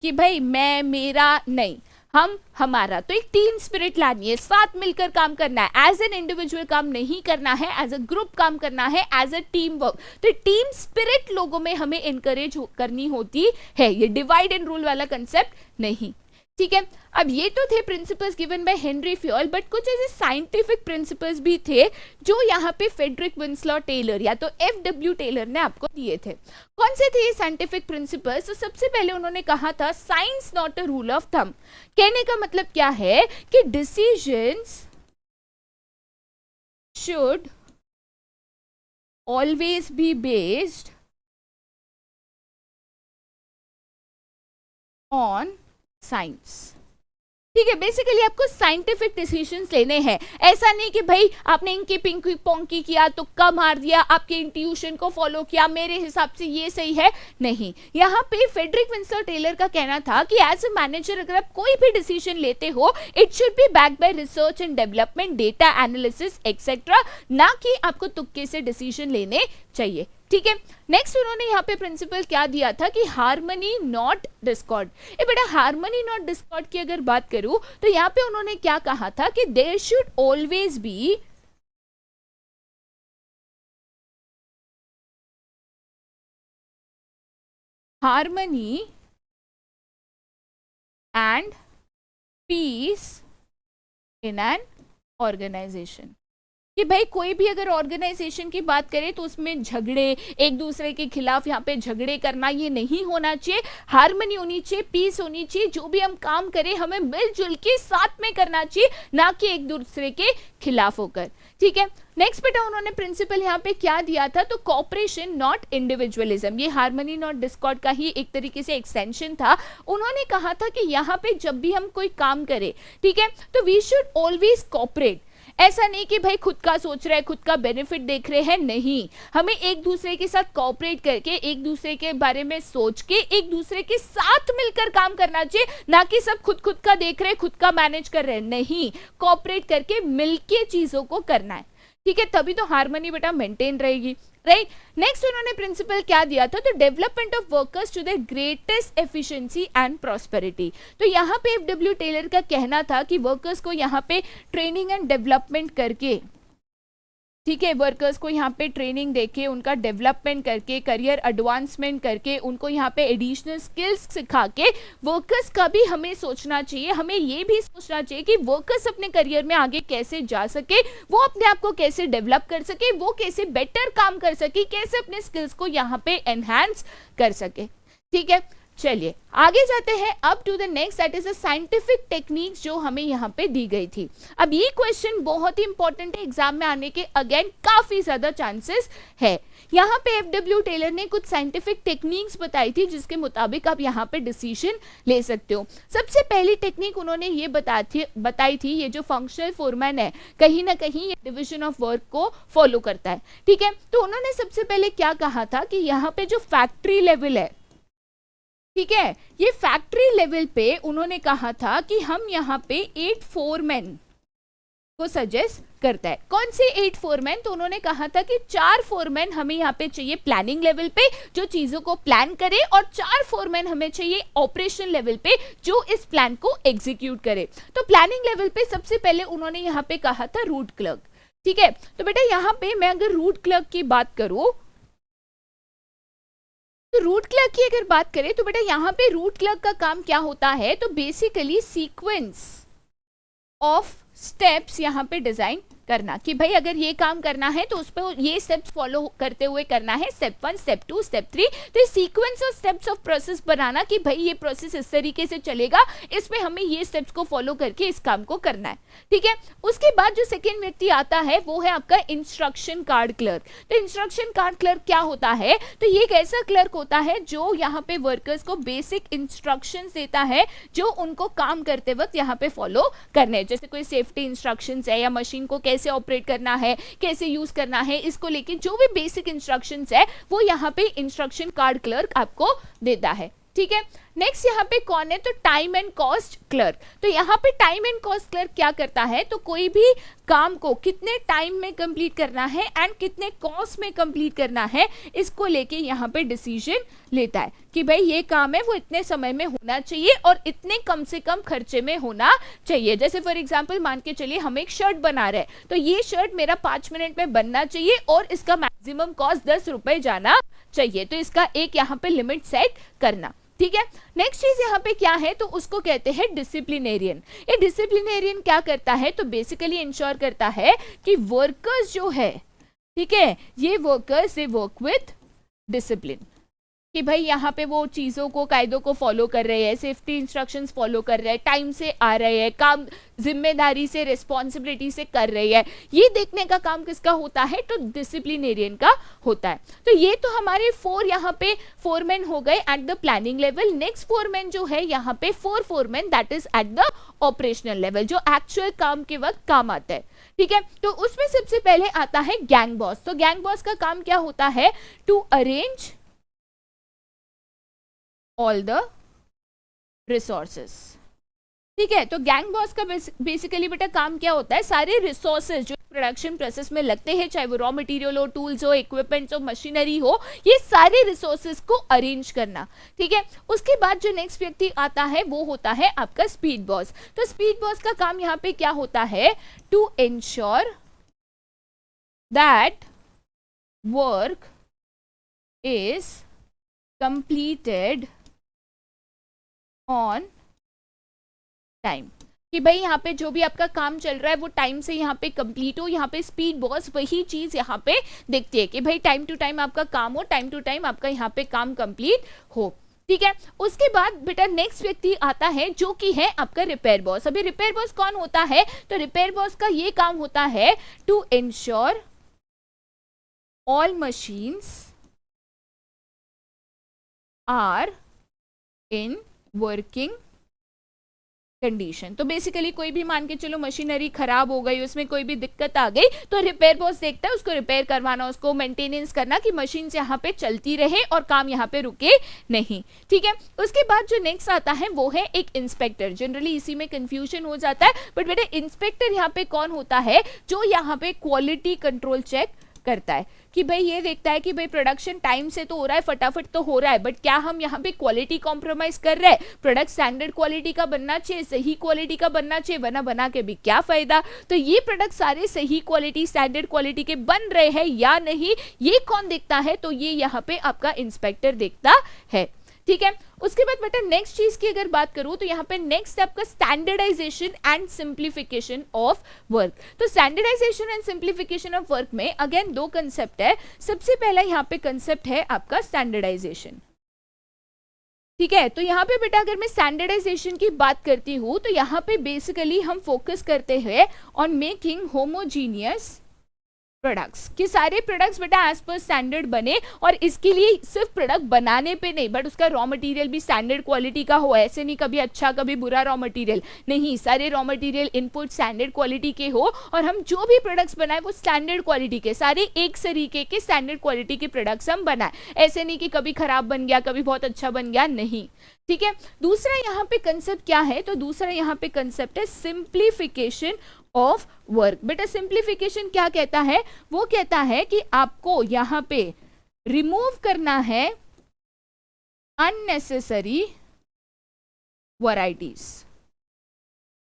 कि भाई मैं मेरा नहीं, हम हमारा। तो एक टीम स्पिरिट लानी है, साथ मिलकर काम करना है, एज एन इंडिविजुअल काम नहीं करना है, एज अ ग्रुप काम करना है, एज अ टीम वर्क। तो टीम स्पिरिट लोगों में हमें एनकरेज करनी होती है, ये डिवाइड एंड रूल वाला कंसेप्ट नहीं। ठीक है, अब ये तो थे principles given by Henri Fayol, but कुछ ऐसे साइंटिफिक प्रिंसिपल्स भी थे जो यहाँ पे फ्रेडरिक विंसलॉ टेलर या तो एफडब्ल्यू टेलर ने आपको दिए थे। कौन से थे ये साइंटिफिक प्रिंसिपल्स? तो सबसे पहले उन्होंने कहा था science not a rule of thumb. कहने का मतलब क्या है कि decisions should always be based on science. ठीक है, बेसिकली आपको साइंटिफिक डिसीजंस लेने हैं, ऐसा नहीं कि भाई आपने इनकी पिंकी पोंकी किया तो कम मार दिया, आपके इंट्यूशन को फॉलो किया, मेरे हिसाब से ये सही है, नहीं। यहाँ पे फ्रेडरिक विंसलॉ टेलर का कहना था कि एज अ मैनेजर अगर आप कोई भी डिसीजन लेते हो, it should be backed by research and development, data analysis etcetera, ना कि आपको तुक्के से डिसीजन लेने चाहिए। ठीक है। नेक्स्ट उन्होंने यहाँ पे प्रिंसिपल क्या दिया था कि हार्मनी नॉट डिस्कॉर्ड। ए बेटा हार्मनी नॉट डिस्कॉर्ड की अगर बात करूं तो यहाँ पे उन्होंने क्या कहा था कि there should always be harmony and peace in an organisation. कि भाई कोई भी अगर ऑर्गेनाइजेशन की बात करें तो उसमें झगड़े, एक दूसरे के खिलाफ यहाँ पे झगड़े करना ये नहीं होना चाहिए। हार्मनी होनी चाहिए, पीस होनी चाहिए। जो भी हम काम करें हमें मिलजुल के साथ में करना चाहिए, ना कि एक दूसरे के खिलाफ होकर। ठीक है। नेक्स्ट बेटा उन्होंने प्रिंसिपल यहाँ पे क्या दिया था, तो कॉपरेशन नॉट इंडिविजुअलिज्म। ये हार्मनी नॉट डिस्कॉर्ड का ही एक तरीके से एक्सटेंशन था। उन्होंने कहा था कि यहाँ पे जब भी हम कोई काम करें, ठीक है, तो वी शुड ऑलवेज कॉपरेट। ऐसा नहीं कि भाई खुद का सोच रहे हैं, खुद का बेनिफिट देख रहे हैं, नहीं, हमें एक दूसरे के साथ कोऑपरेट करके, एक दूसरे के बारे में सोच के, एक दूसरे के साथ मिलकर काम करना चाहिए, ना कि सब खुद खुद का देख रहे हैं, खुद का मैनेज कर रहे हैं, नहीं, कोऑपरेट करके मिलके चीजों को करना है। ठीक है, तभी तो हार्मनी बेटा मेंटेन रहेगी, राइट। नेक्स्ट उन्होंने प्रिंसिपल क्या दिया था, तो development of workers to the greatest efficiency and prosperity. तो यहाँ पे एफडब्ल्यू टेलर का कहना था कि वर्कर्स को यहाँ पे ट्रेनिंग एंड डेवलपमेंट करके, ठीक है, वर्कर्स को यहाँ पे ट्रेनिंग देके, उनका डेवलपमेंट करके, करियर एडवांसमेंट करके, उनको यहाँ पे एडिशनल स्किल्स सिखा के वर्कर्स का भी हमें सोचना चाहिए। हमें ये भी सोचना चाहिए कि वर्कर्स अपने करियर में आगे कैसे जा सके, वो अपने आप को कैसे डेवलप कर सके, वो कैसे बेटर काम कर सके, कैसे अपने स्किल्स को यहाँ पे एनहांस कर सके। ठीक है, चलिए आगे जाते हैं अब to the next, that is a scientific techniques जो हमें यहाँ पे दी गई थी। अब ये क्वेश्चन बहुत ही इंपॉर्टेंट है, एग्जाम में आने के अगेन काफी ज्यादा चांसेस है। यहाँ पे एफडब्ल्यू टेलर ने कुछ साइंटिफिक टेक्निक्स बताई थी जिसके मुताबिक आप यहाँ पे डिसीजन ले सकते हो। सबसे पहली टेक्निक उन्होंने ये बताई थी, ये जो फंक्शनल फोरमैन है कहीं ना कहीं ये डिविजन ऑफ वर्क को फॉलो करता है। ठीक है, तो उन्होंने सबसे पहले क्या कहा था कि यहाँ पे जो फैक्ट्री लेवल है, ठीक है, ये फैक्ट्री लेवल पे उन्होंने कहा था कि हम यहाँ पे 8 फोरमैन को सजेस्ट करता है। कौन से 8 फोरमैन, तो उन्होंने कहा था कि 4 फोरमैन हमें यहाँ पे चाहिए प्लानिंग लेवल पे जो चीजों को प्लान करे, और 4 फोरमैन हमें चाहिए ऑपरेशन लेवल पे जो इस प्लान को एग्जीक्यूट करे। तो प्लानिंग लेवल पे सबसे पहले उन्होंने यहाँ पे कहा था रूट क्लर्क। ठीक है, तो बेटा यहाँ पे मैं अगर रूट क्लर्क की बात करूं, तो रूट क्लर्क की अगर बात करें तो बेटा यहाँ पे रूट क्लर्क का काम क्या होता है, तो बेसिकली सीक्वेंस ऑफ स्टेप्स यहाँ पे डिजाइन करना कि भाई अगर ये काम करना है तो उस पर ये स्टेप्स फॉलो करते हुए करना है, स्टेप 1, स्टेप 2, स्टेप 3। तो sequence of steps of process बनाना कि भाई ये प्रोसेस इस तरीके से चलेगा, इसमें हमें ये स्टेप्स को फॉलो करके इस काम को करना है। ठीक है, उसके बाद जो सेकेंड व्यक्ति आता है वो है आपका इंस्ट्रक्शन कार्ड क्लर्क। तो इंस्ट्रक्शन कार्ड क्लर्क क्या होता है, तो ये एक ऐसा क्लर्क होता है जो यहाँ पे वर्कर्स को बेसिक इंस्ट्रक्शंस देता है जो उनको काम करते वक्त यहाँ पे फॉलो करने हैं। जैसे कोई सेफ्टी इंस्ट्रक्शंस है या मशीन को कैसे ऑपरेट करना है, कैसे यूज करना है, इसको लेके जो भी बेसिक इंस्ट्रक्शंस है वो यहाँ पे इंस्ट्रक्शन कार्ड क्लर्क आपको देता है। ठीक है, नेक्स्ट यहाँ पे कौन है, तो टाइम एंड कॉस्ट क्लर्क। तो यहाँ पे टाइम एंड कॉस्ट क्लर्क क्या करता है, तो कोई भी काम को कितने टाइम में कंप्लीट करना है एंड कितने कॉस्ट में कंप्लीट करना है, इसको लेके यहाँ पे डिसीजन लेता है कि भाई ये काम है वो इतने समय में होना चाहिए और इतने कम से कम खर्चे में होना चाहिए। जैसे फॉर एग्जाम्पल मान के चलिए हम एक शर्ट बना रहे हैं, तो ये शर्ट मेरा 5 मिनट में बनना चाहिए और इसका मैक्सिमम कॉस्ट 10 रुपए जाना चाहिए। तो इसका एक यहाँ पे लिमिट सेट करना। ठीक है, नेक्स्ट चीज यहाँ पे क्या है, तो उसको कहते हैं डिसिप्लिनेरियन। ये डिसिप्लिनेरियन क्या करता है, तो बेसिकली इंश्योर करता है कि वर्कर्स जो है, ठीक है, ये workers they work with discipline, कि भाई यहाँ पे वो चीज़ों को, कायदों को फॉलो कर रहे हैं, सेफ्टी इंस्ट्रक्शंस फॉलो कर रहे हैं, टाइम से आ रहे हैं, काम जिम्मेदारी से, रिस्पॉन्सिबिलिटी से कर रही है। ये देखने का काम किसका होता है, तो डिसिप्लिनेरियन का होता है। तो ये तो हमारे 4 यहाँ पे फोरमैन हो गए at the planning level. Next foreman जो है यहाँ पे 4 foreman that is at the operational level, जो एक्चुअल काम के वक्त काम आता है। ठीक है, तो उसमें सबसे पहले आता है गैंग बॉस। तो गैंग बॉस का काम क्या होता है, to arrange all the resources। ठीक है। तो गैंग बॉस का बेसिकली बेटा काम क्या होता है, सारे रिसोर्सेज जो प्रोडक्शन प्रोसेस में लगते हैं, चाहे वो रॉ मटेरियल हो, टूल्स हो, इक्विपमेंट्स हो, मशीनरी हो, ये सारे रिसोर्सेज को अरेंज करना। ठीक है। उसके बाद जो नेक्स्ट व्यक्ति आता है वो होता है आपका स्पीड बॉस। तो स्पीड बॉस का काम यहाँ पे क्या होता है, to ensure that work is completed on time, कि भाई यहाँ पे जो भी आपका काम चल रहा है वो टाइम से यहाँ पे कंप्लीट हो। यहाँ पे स्पीड बॉस वही चीज यहाँ पे देखती है कि भाई टाइम टू टाइम आपका काम हो, टाइम टू टाइम आपका यहाँ पे काम कंप्लीट हो। ठीक है। उसके बाद बेटा नेक्स्ट व्यक्ति आता है जो कि है आपका रिपेयर बॉस। अभी रिपेयर बॉस कौन होता है, तो रिपेयर बॉस का ये काम होता है to ensure all machines are in working condition. तो बेसिकली कोई भी मान के चलो मशीनरी खराब हो गई, उसमें कोई भी दिक्कत आ गई, तो रिपेयर बॉस देखता है उसको रिपेयर करवाना, उसको मेंटेनेंस करना कि मशीन यहाँ पे चलती रहे और काम यहाँ पे रुके नहीं। ठीक है। उसके बाद जो नेक्स्ट आता है वो है एक इंस्पेक्टर। जनरली इसी में कंफ्यूजन हो जाता है, बट बेटा इंस्पेक्टर यहाँ पे कौन होता है, जो यहाँ पे क्वालिटी कंट्रोल चेक करता है कि भाई ये देखता है कि भाई प्रोडक्शन टाइम से तो हो रहा है, फटाफट तो हो रहा है, बट क्या हम यहाँ पे क्वालिटी कॉम्प्रोमाइज कर रहे हैं, प्रोडक्ट स्टैंडर्ड क्वालिटी का बनना चाहिए, सही क्वालिटी का बनना चाहिए, वरना बना के भी क्या फायदा। तो ये प्रोडक्ट सारे सही क्वालिटी स्टैंडर्ड क्वालिटी के बन रहे हैं या नहीं, ये कौन देखता है, तो ये यहाँ पे आपका इंस्पेक्टर देखता है। ठीक है। उसके बाद बेटा नेक्स्ट चीज की अगर बात करूं तो यहाँ पे नेक्स्ट आपका standardisation and simplification of work. तो standardisation and simplification of work में अगेन दो कंसेप्ट है। सबसे पहला यहाँ पे कंसेप्ट है आपका स्टैंडर्डाइजेशन। ठीक है। तो यहाँ पे बेटा अगर मैं स्टैंडर्डाइजेशन की बात करती हूँ तो यहाँ पे बेसिकली हम फोकस करते हैं ऑन मेकिंग होमोजीनियस प्रोडक्ट्स, कि सारे प्रोडक्ट्स बेटा एज पर स्टैंडर्ड बने, और इसके लिए सिर्फ प्रोडक्ट बनाने पे नहीं बट उसका रॉ मटेरियल भी स्टैंडर्ड क्वालिटी का हो। ऐसे नहीं कभी अच्छा कभी बुरा रॉ मटेरियल, नहीं, सारे raw material input standard quality के हो और हम जो भी प्रोडक्ट्स बनाए वो स्टैंडर्ड क्वालिटी के, सारे एक तरीके के स्टैंडर्ड क्वालिटी के प्रोडक्ट्स हम बनाए। ऐसे नहीं कि कभी खराब बन गया कभी बहुत अच्छा बन गया, नहीं। ठीक है। दूसरा यहाँ पे कंसेप्ट क्या है, तो दूसरा यहाँ पे कंसेप्ट है सिंप्लीफिकेशन ऑफ वर्क। बेटा सिंप्लीफिकेशन क्या कहता है, वो कहता है कि आपको यहाँ पे रिमूव करना है अननेसेसरी वैरायटीज।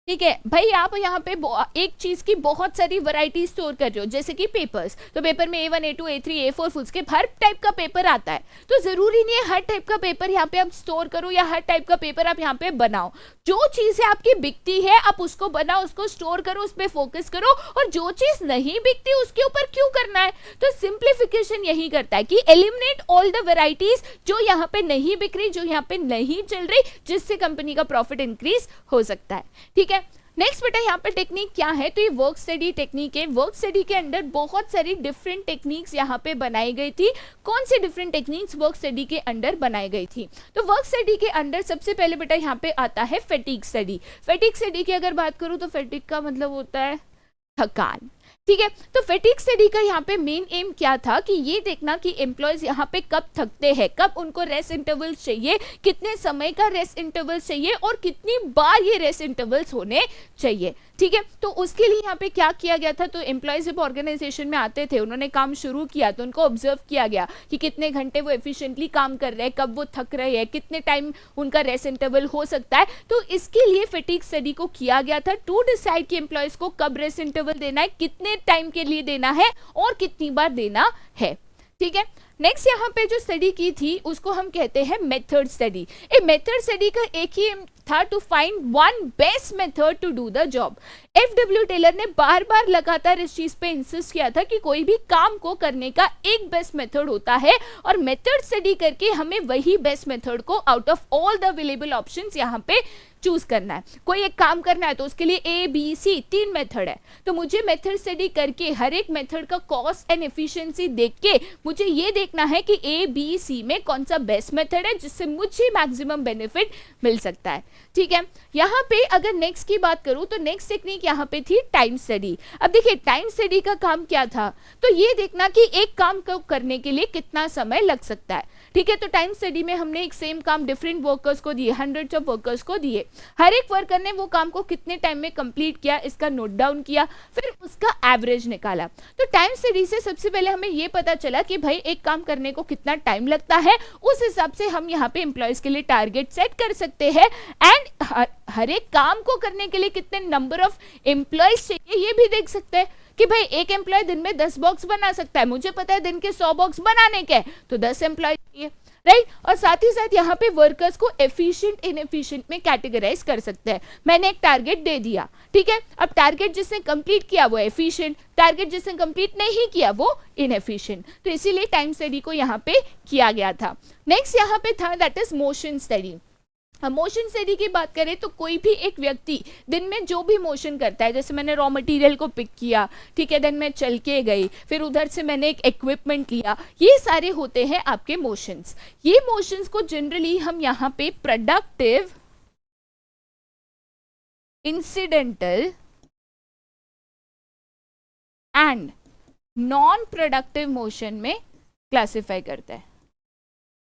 ठीक है भाई, आप यहाँ पे एक चीज की बहुत सारी वैरायटी स्टोर कर रहे हो, जैसे कि पेपर्स, तो पेपर में A1 A2 A3 A4 foolscap हर टाइप का पेपर आता है, तो जरूरी नहीं है हर टाइप का पेपर यहाँ पे आप स्टोर करो या हर टाइप का पेपर आप यहाँ पे बनाओ। जो चीजें आपकी बिकती है आप उसको बनाओ, उसको स्टोर करो, उस पर फोकस करो, और जो चीज नहीं बिकती उसके ऊपर क्यों करना है। तो सिंप्लीफिकेशन यही करता है कि एलिमिनेट ऑल द वेराइटीज जो यहाँ पे नहीं बिक रही, जो यहाँ पे नहीं चल रही, जिससे कंपनी का प्रॉफिट इंक्रीज हो सकता है। ठीक है। नेक्स्ट बेटा यहाँ पे टेक्निक क्या है, तो ये वर्क स्टडी टेक्निक है। वर्क स्टडी के अंदर बहुत सारी डिफरेंट टेक्निक्स यहाँ पे बनाई गई थी। कौन सी डिफरेंट टेक्निक्स वर्क स्टडी के अंदर बनाई गई थी, तो वर्क स्टडी के अंदर सबसे पहले बेटा यहाँ पे आता है फैटिग स्टडी। फैटिग स्टडी की अगर बात करूँ तो फैटिग का मतलब होता है थकान। ठीक है। तो फैटिग स्टडी का यहाँ पे मेन एम क्या था कि ये देखना कि एम्प्लॉयज यहाँ पे कब थकते हैं, कब उनको रेस्ट इंटरवल्स चाहिए, कितने समय का रेस्ट इंटरवल्स चाहिए और कितनी बार ये रेस्ट इंटरवल्स होने चाहिए। ठीक है। तो उसके लिए यहाँ पे क्या किया गया था, तो एम्प्लॉयज जब ऑर्गेनाइजेशन में आते थे, उन्होंने काम शुरू किया तो उनको ऑब्जर्व किया गया कि कितने घंटे वो एफिशिएंटली काम कर रहे हैं, कब वो थक रहे हैं, कितने टाइम उनका रेस्ट इंटरवल हो सकता है। तो इसके लिए फैटिग स्टडी को किया गया था टू डिसाइड कि एम्प्लॉयज को कब रेस्ट इंटरवल देना है, कितने टाइम के लिए देना है और कितनी बार देना है। ठीक है। नेक्स्ट यहाँ पे जो स्टडी की थी उसको हम कहते हैं method study. A method study का एक ही था to find one best method to do the job. FW Taylor ने बार बार लगातार इस चीज पे इंसिस्ट किया था कि कोई भी काम को करने का एक बेस्ट मेथड होता है और मेथड स्टडी करके हमें वही बेस्ट मेथड को out of all the available options यहाँ पे चूज करना है। कोई एक काम करना है तो उसके लिए ABC 3 मेथड है, तो मुझे मेथड स्टडी करके हर एक मेथड का कॉस्ट एंड एफिशिएंसी देख के मुझे ये देखना है कि ABC में कौन सा बेस्ट मेथड है जिससे मुझे मैक्सिमम बेनिफिट मिल सकता है। ठीक है। यहाँ पे अगर नेक्स्ट की बात करूं तो नेक्स्ट टेक्निक यहाँ पे थी टाइम स्टडी। अब देखिए टाइम स्टडी का काम क्या था, तो ये देखना कि एक काम को करने के लिए कितना समय लग सकता है। ठीक है। तो टाइम स्टडी में हमने एक सेम काम डिफरेंट वर्कर्स को दिए, हंड्रेड्स ऑफ वर्कर्स को दिए, हर एक वर्कर ने वो काम को कितने टाइम में कंप्लीट किया इसका नोट डाउन किया, फिर उसका एवरेज निकाला। तो टाइम स्टडी से सबसे पहले हमें ये पता चला कि भाई एक काम करने को कितना टाइम लगता है, उस हिसाब से हम यहाँ पे एम्प्लॉयज के लिए टारगेट सेट कर सकते हैं, एंड हर एक काम को करने के लिए कितने नंबर ऑफ एम्प्लॉयज चाहिए ये भी देख सकते हैं कि भाई एक एम्प्लॉय दिन में 10 बॉक्स बना सकता है, मुझे पता है दिन के 100 बॉक्स बनाने के, तो 10 एम्प्लॉय चाहिए, राइट। और साथ ही साथ यहाँ पे वर्कर्स को एफिशिएंट इनएफिशिएंट में कैटेगराइज कर सकते हैं। मैंने एक टारगेट दे दिया, ठीक है, अब टारगेट जिसने कंप्लीट किया वो एफिशिएंट, टारगेट जिसने कंप्लीट नहीं किया वो इनएफिशिएंट, तो इसीलिए टाइम स्टडी को यहाँ पे किया गया था। नेक्स्ट यहाँ पे था that is motion study. Motion study की बात करें तो कोई भी एक व्यक्ति दिन में जो भी मोशन करता है, जैसे मैंने रॉ मटेरियल को पिक किया, ठीक है, देन मैं चल के गई, फिर उधर से मैंने एक इक्विपमेंट लिया, ये सारे होते हैं आपके मोशंस। ये मोशंस को जनरली हम यहाँ पे productive, incidental and non productive motion में क्लासिफाई करते हैं,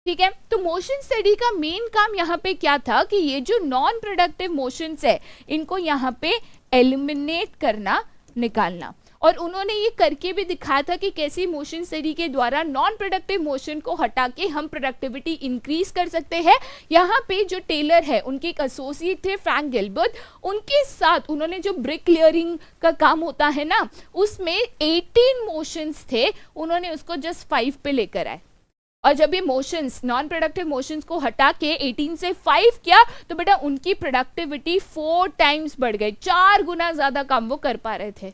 ठीक है। तो मोशन स्टडी का मेन काम यहाँ पे क्या था कि ये जो नॉन प्रोडक्टिव मोशंस है इनको यहाँ पे एलिमिनेट करना, निकालना, और उन्होंने ये करके भी दिखाया था कि कैसे मोशन स्टडी के द्वारा नॉन प्रोडक्टिव मोशन को हटा के हम प्रोडक्टिविटी इंक्रीज कर सकते हैं। यहाँ पे जो टेलर है उनके एक एसोसिएट थे फ्रैंक गिलबर्ट, उनके साथ उन्होंने जो ब्रिक क्लियरिंग का काम होता है ना उसमें 18 मोशंस थे, उन्होंने उसको जस्ट 5 पे लेकर आए, और जब ये मोशंस नॉन प्रोडक्टिव मोशंस को हटा के 18 से 5 किया तो बेटा उनकी प्रोडक्टिविटी 4 टाइम्स बढ़ गई, 4 गुना ज्यादा काम वो कर पा रहे थे,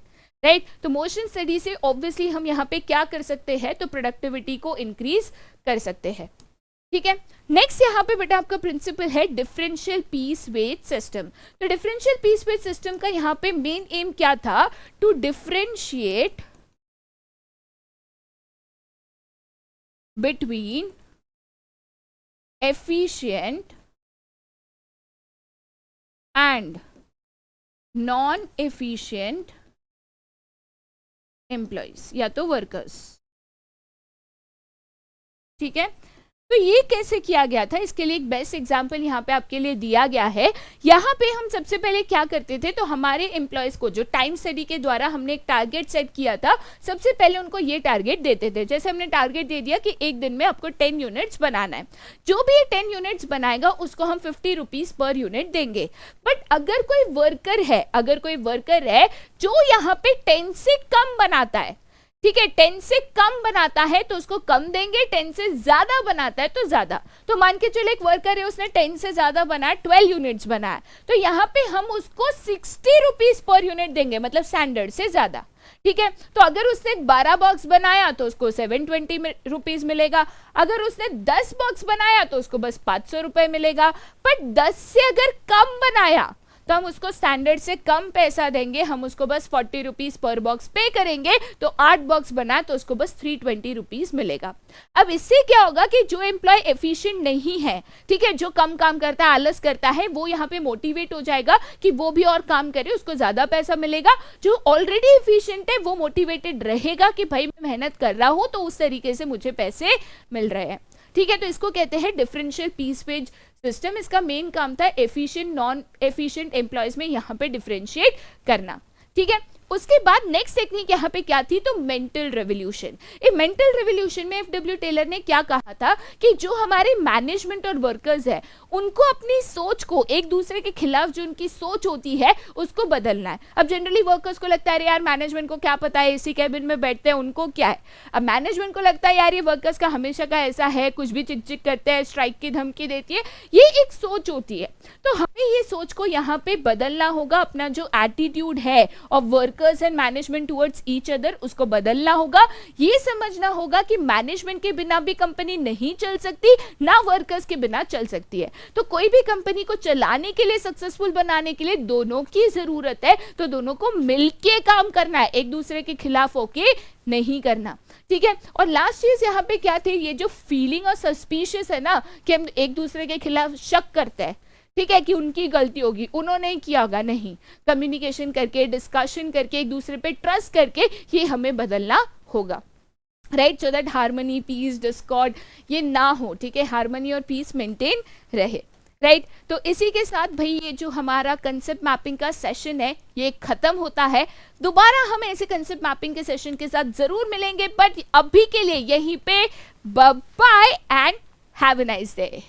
राइट। तो मोशन स्टडी से ऑब्वियसली हम यहाँ पे क्या कर सकते हैं, तो प्रोडक्टिविटी को इंक्रीज कर सकते हैं, ठीक है। नेक्स्ट यहाँ पे बेटा आपका प्रिंसिपल है डिफरेंशियल पीस वेट सिस्टम। तो डिफरेंशियल पीस वेट सिस्टम का यहाँ पे मेन एम क्या था, to differentiate between efficient and non-efficient employees या तो workers, ठीक है। तो ये कैसे किया गया था, इसके लिए एक बेस्ट एग्जांपल यहाँ पे आपके लिए दिया गया है। यहाँ पे हम सबसे पहले क्या करते थे, तो हमारे एम्प्लॉयज को जो टाइम स्टडी के द्वारा हमने एक टारगेट सेट किया था, सबसे पहले उनको ये टारगेट देते थे। जैसे हमने टारगेट दे दिया कि एक दिन में आपको 10 यूनिट्स बनाना है, जो भी ये 10 यूनिट्स बनाएगा उसको हम 50 रुपीज पर यूनिट देंगे। बट अगर कोई वर्कर है जो यहाँ पे 10 से कम बनाता है, ठीक है, 10 से कम बनाता है तो उसको कम देंगे, 10 से ज्यादा बनाता है तो ज्यादा। तो मान के चलो एक वर्कर है उसने 10 से ज्यादा बनाया, 12 यूनिट्स बनाया, तो यहाँ पे हम उसको 60 रुपीज पर यूनिट देंगे, मतलब स्टैंडर्ड से ज्यादा, ठीक है। तो अगर उसने 12 बॉक्स बनाया तो उसको 720 रुपीज मिलेगा, अगर उसने 10 बॉक्स बनाया तो उसको बस 500 रुपए मिलेगा। बट 10 से अगर कम बनाया तो हम उसको स्टैंडर्ड से कम पैसा देंगे, हम उसको बस 40 रुपीज पर बॉक्स पे करेंगे, तो 8 बॉक्स बना तो उसको बस 320 रुपीज मिलेगा। अब इससे क्या होगा कि जो एम्प्लॉय एफिशिएंट नहीं है, ठीक है, जो कम काम करता है, आलस करता है, वो यहाँ पे मोटिवेट हो जाएगा कि वो भी और काम करे, उसको ज्यादा पैसा मिलेगा। जो ऑलरेडी एफिशिएंट है वो मोटिवेटेड रहेगा कि भाई मैं मेहनत कर रहा हूं तो उस तरीके से मुझे पैसे मिल रहे हैं, ठीक है। तो इसको कहते हैं डिफरेंशियल पीस वेज सिस्टम। इसका मेन काम था एफिशिएंट नॉन एफिशिएंट एम्प्लॉयज में यहाँ पे डिफरेंशिएट करना, ठीक है। उसके बाद नेक्स्ट टेक्निक यहाँ पे क्या थी, तो मेंटल रेवोल्यूशन। ये मेंटल रेवोल्यूशन में एफडब्ल्यू टेलर ने क्या कहा था कि जो हमारे मैनेजमेंट और वर्कर्स है उनको अपनी सोच को, एक दूसरे के खिलाफ जो उनकी सोच होती है उसको बदलना है। अब जनरली वर्कर्स को लगता है यार मैनेजमेंट को क्या पता है, एसी कैबिन में बैठते हैं, उनको क्या है। अब मैनेजमेंट को लगता है यार ये वर्कर्स का हमेशा का ऐसा है, कुछ भी चिक चिक करते हैं, स्ट्राइक की धमकी देती है, ये एक सोच होती है। तो हमें ये सोच को यहाँ पे बदलना होगा, अपना जो एटीट्यूड है of workers and management towards each other उसको बदलना होगा। ये समझना होगा कि मैनेजमेंट के बिना भी कंपनी नहीं चल सकती, ना वर्कर्स के बिना चल सकती है। तो कोई भी कंपनी को चलाने के लिए, सक्सेसफुल बनाने के लिए दोनों की जरूरत है, तो दोनों को मिलके काम करना है, एक दूसरे के खिलाफ होके नहीं करना, ठीक है। और लास्ट चीज यहाँ पे क्या थी, ये जो फीलिंग और सस्पिशियस है ना कि हम एक दूसरे के खिलाफ शक करते हैं, ठीक है, कि उनकी गलती होगी, उन्होंने ही किया होगा, नहीं, कम्युनिकेशन करके, डिस्कशन करके, एक दूसरे पे ट्रस्ट करके ये हमें बदलना होगा। Right, so that harmony, peace, discord ये ना हो, ठीक है, हार्मनी और पीस मेंटेन रहे, राइट। तो इसी के साथ भाई ये जो हमारा कंसेप्ट मैपिंग का सेशन है ये खत्म होता है। दोबारा हम ऐसे कंसेप्ट मैपिंग के सेशन के साथ जरूर मिलेंगे, बट अभी के लिए यहीं पे bye and have a nice day.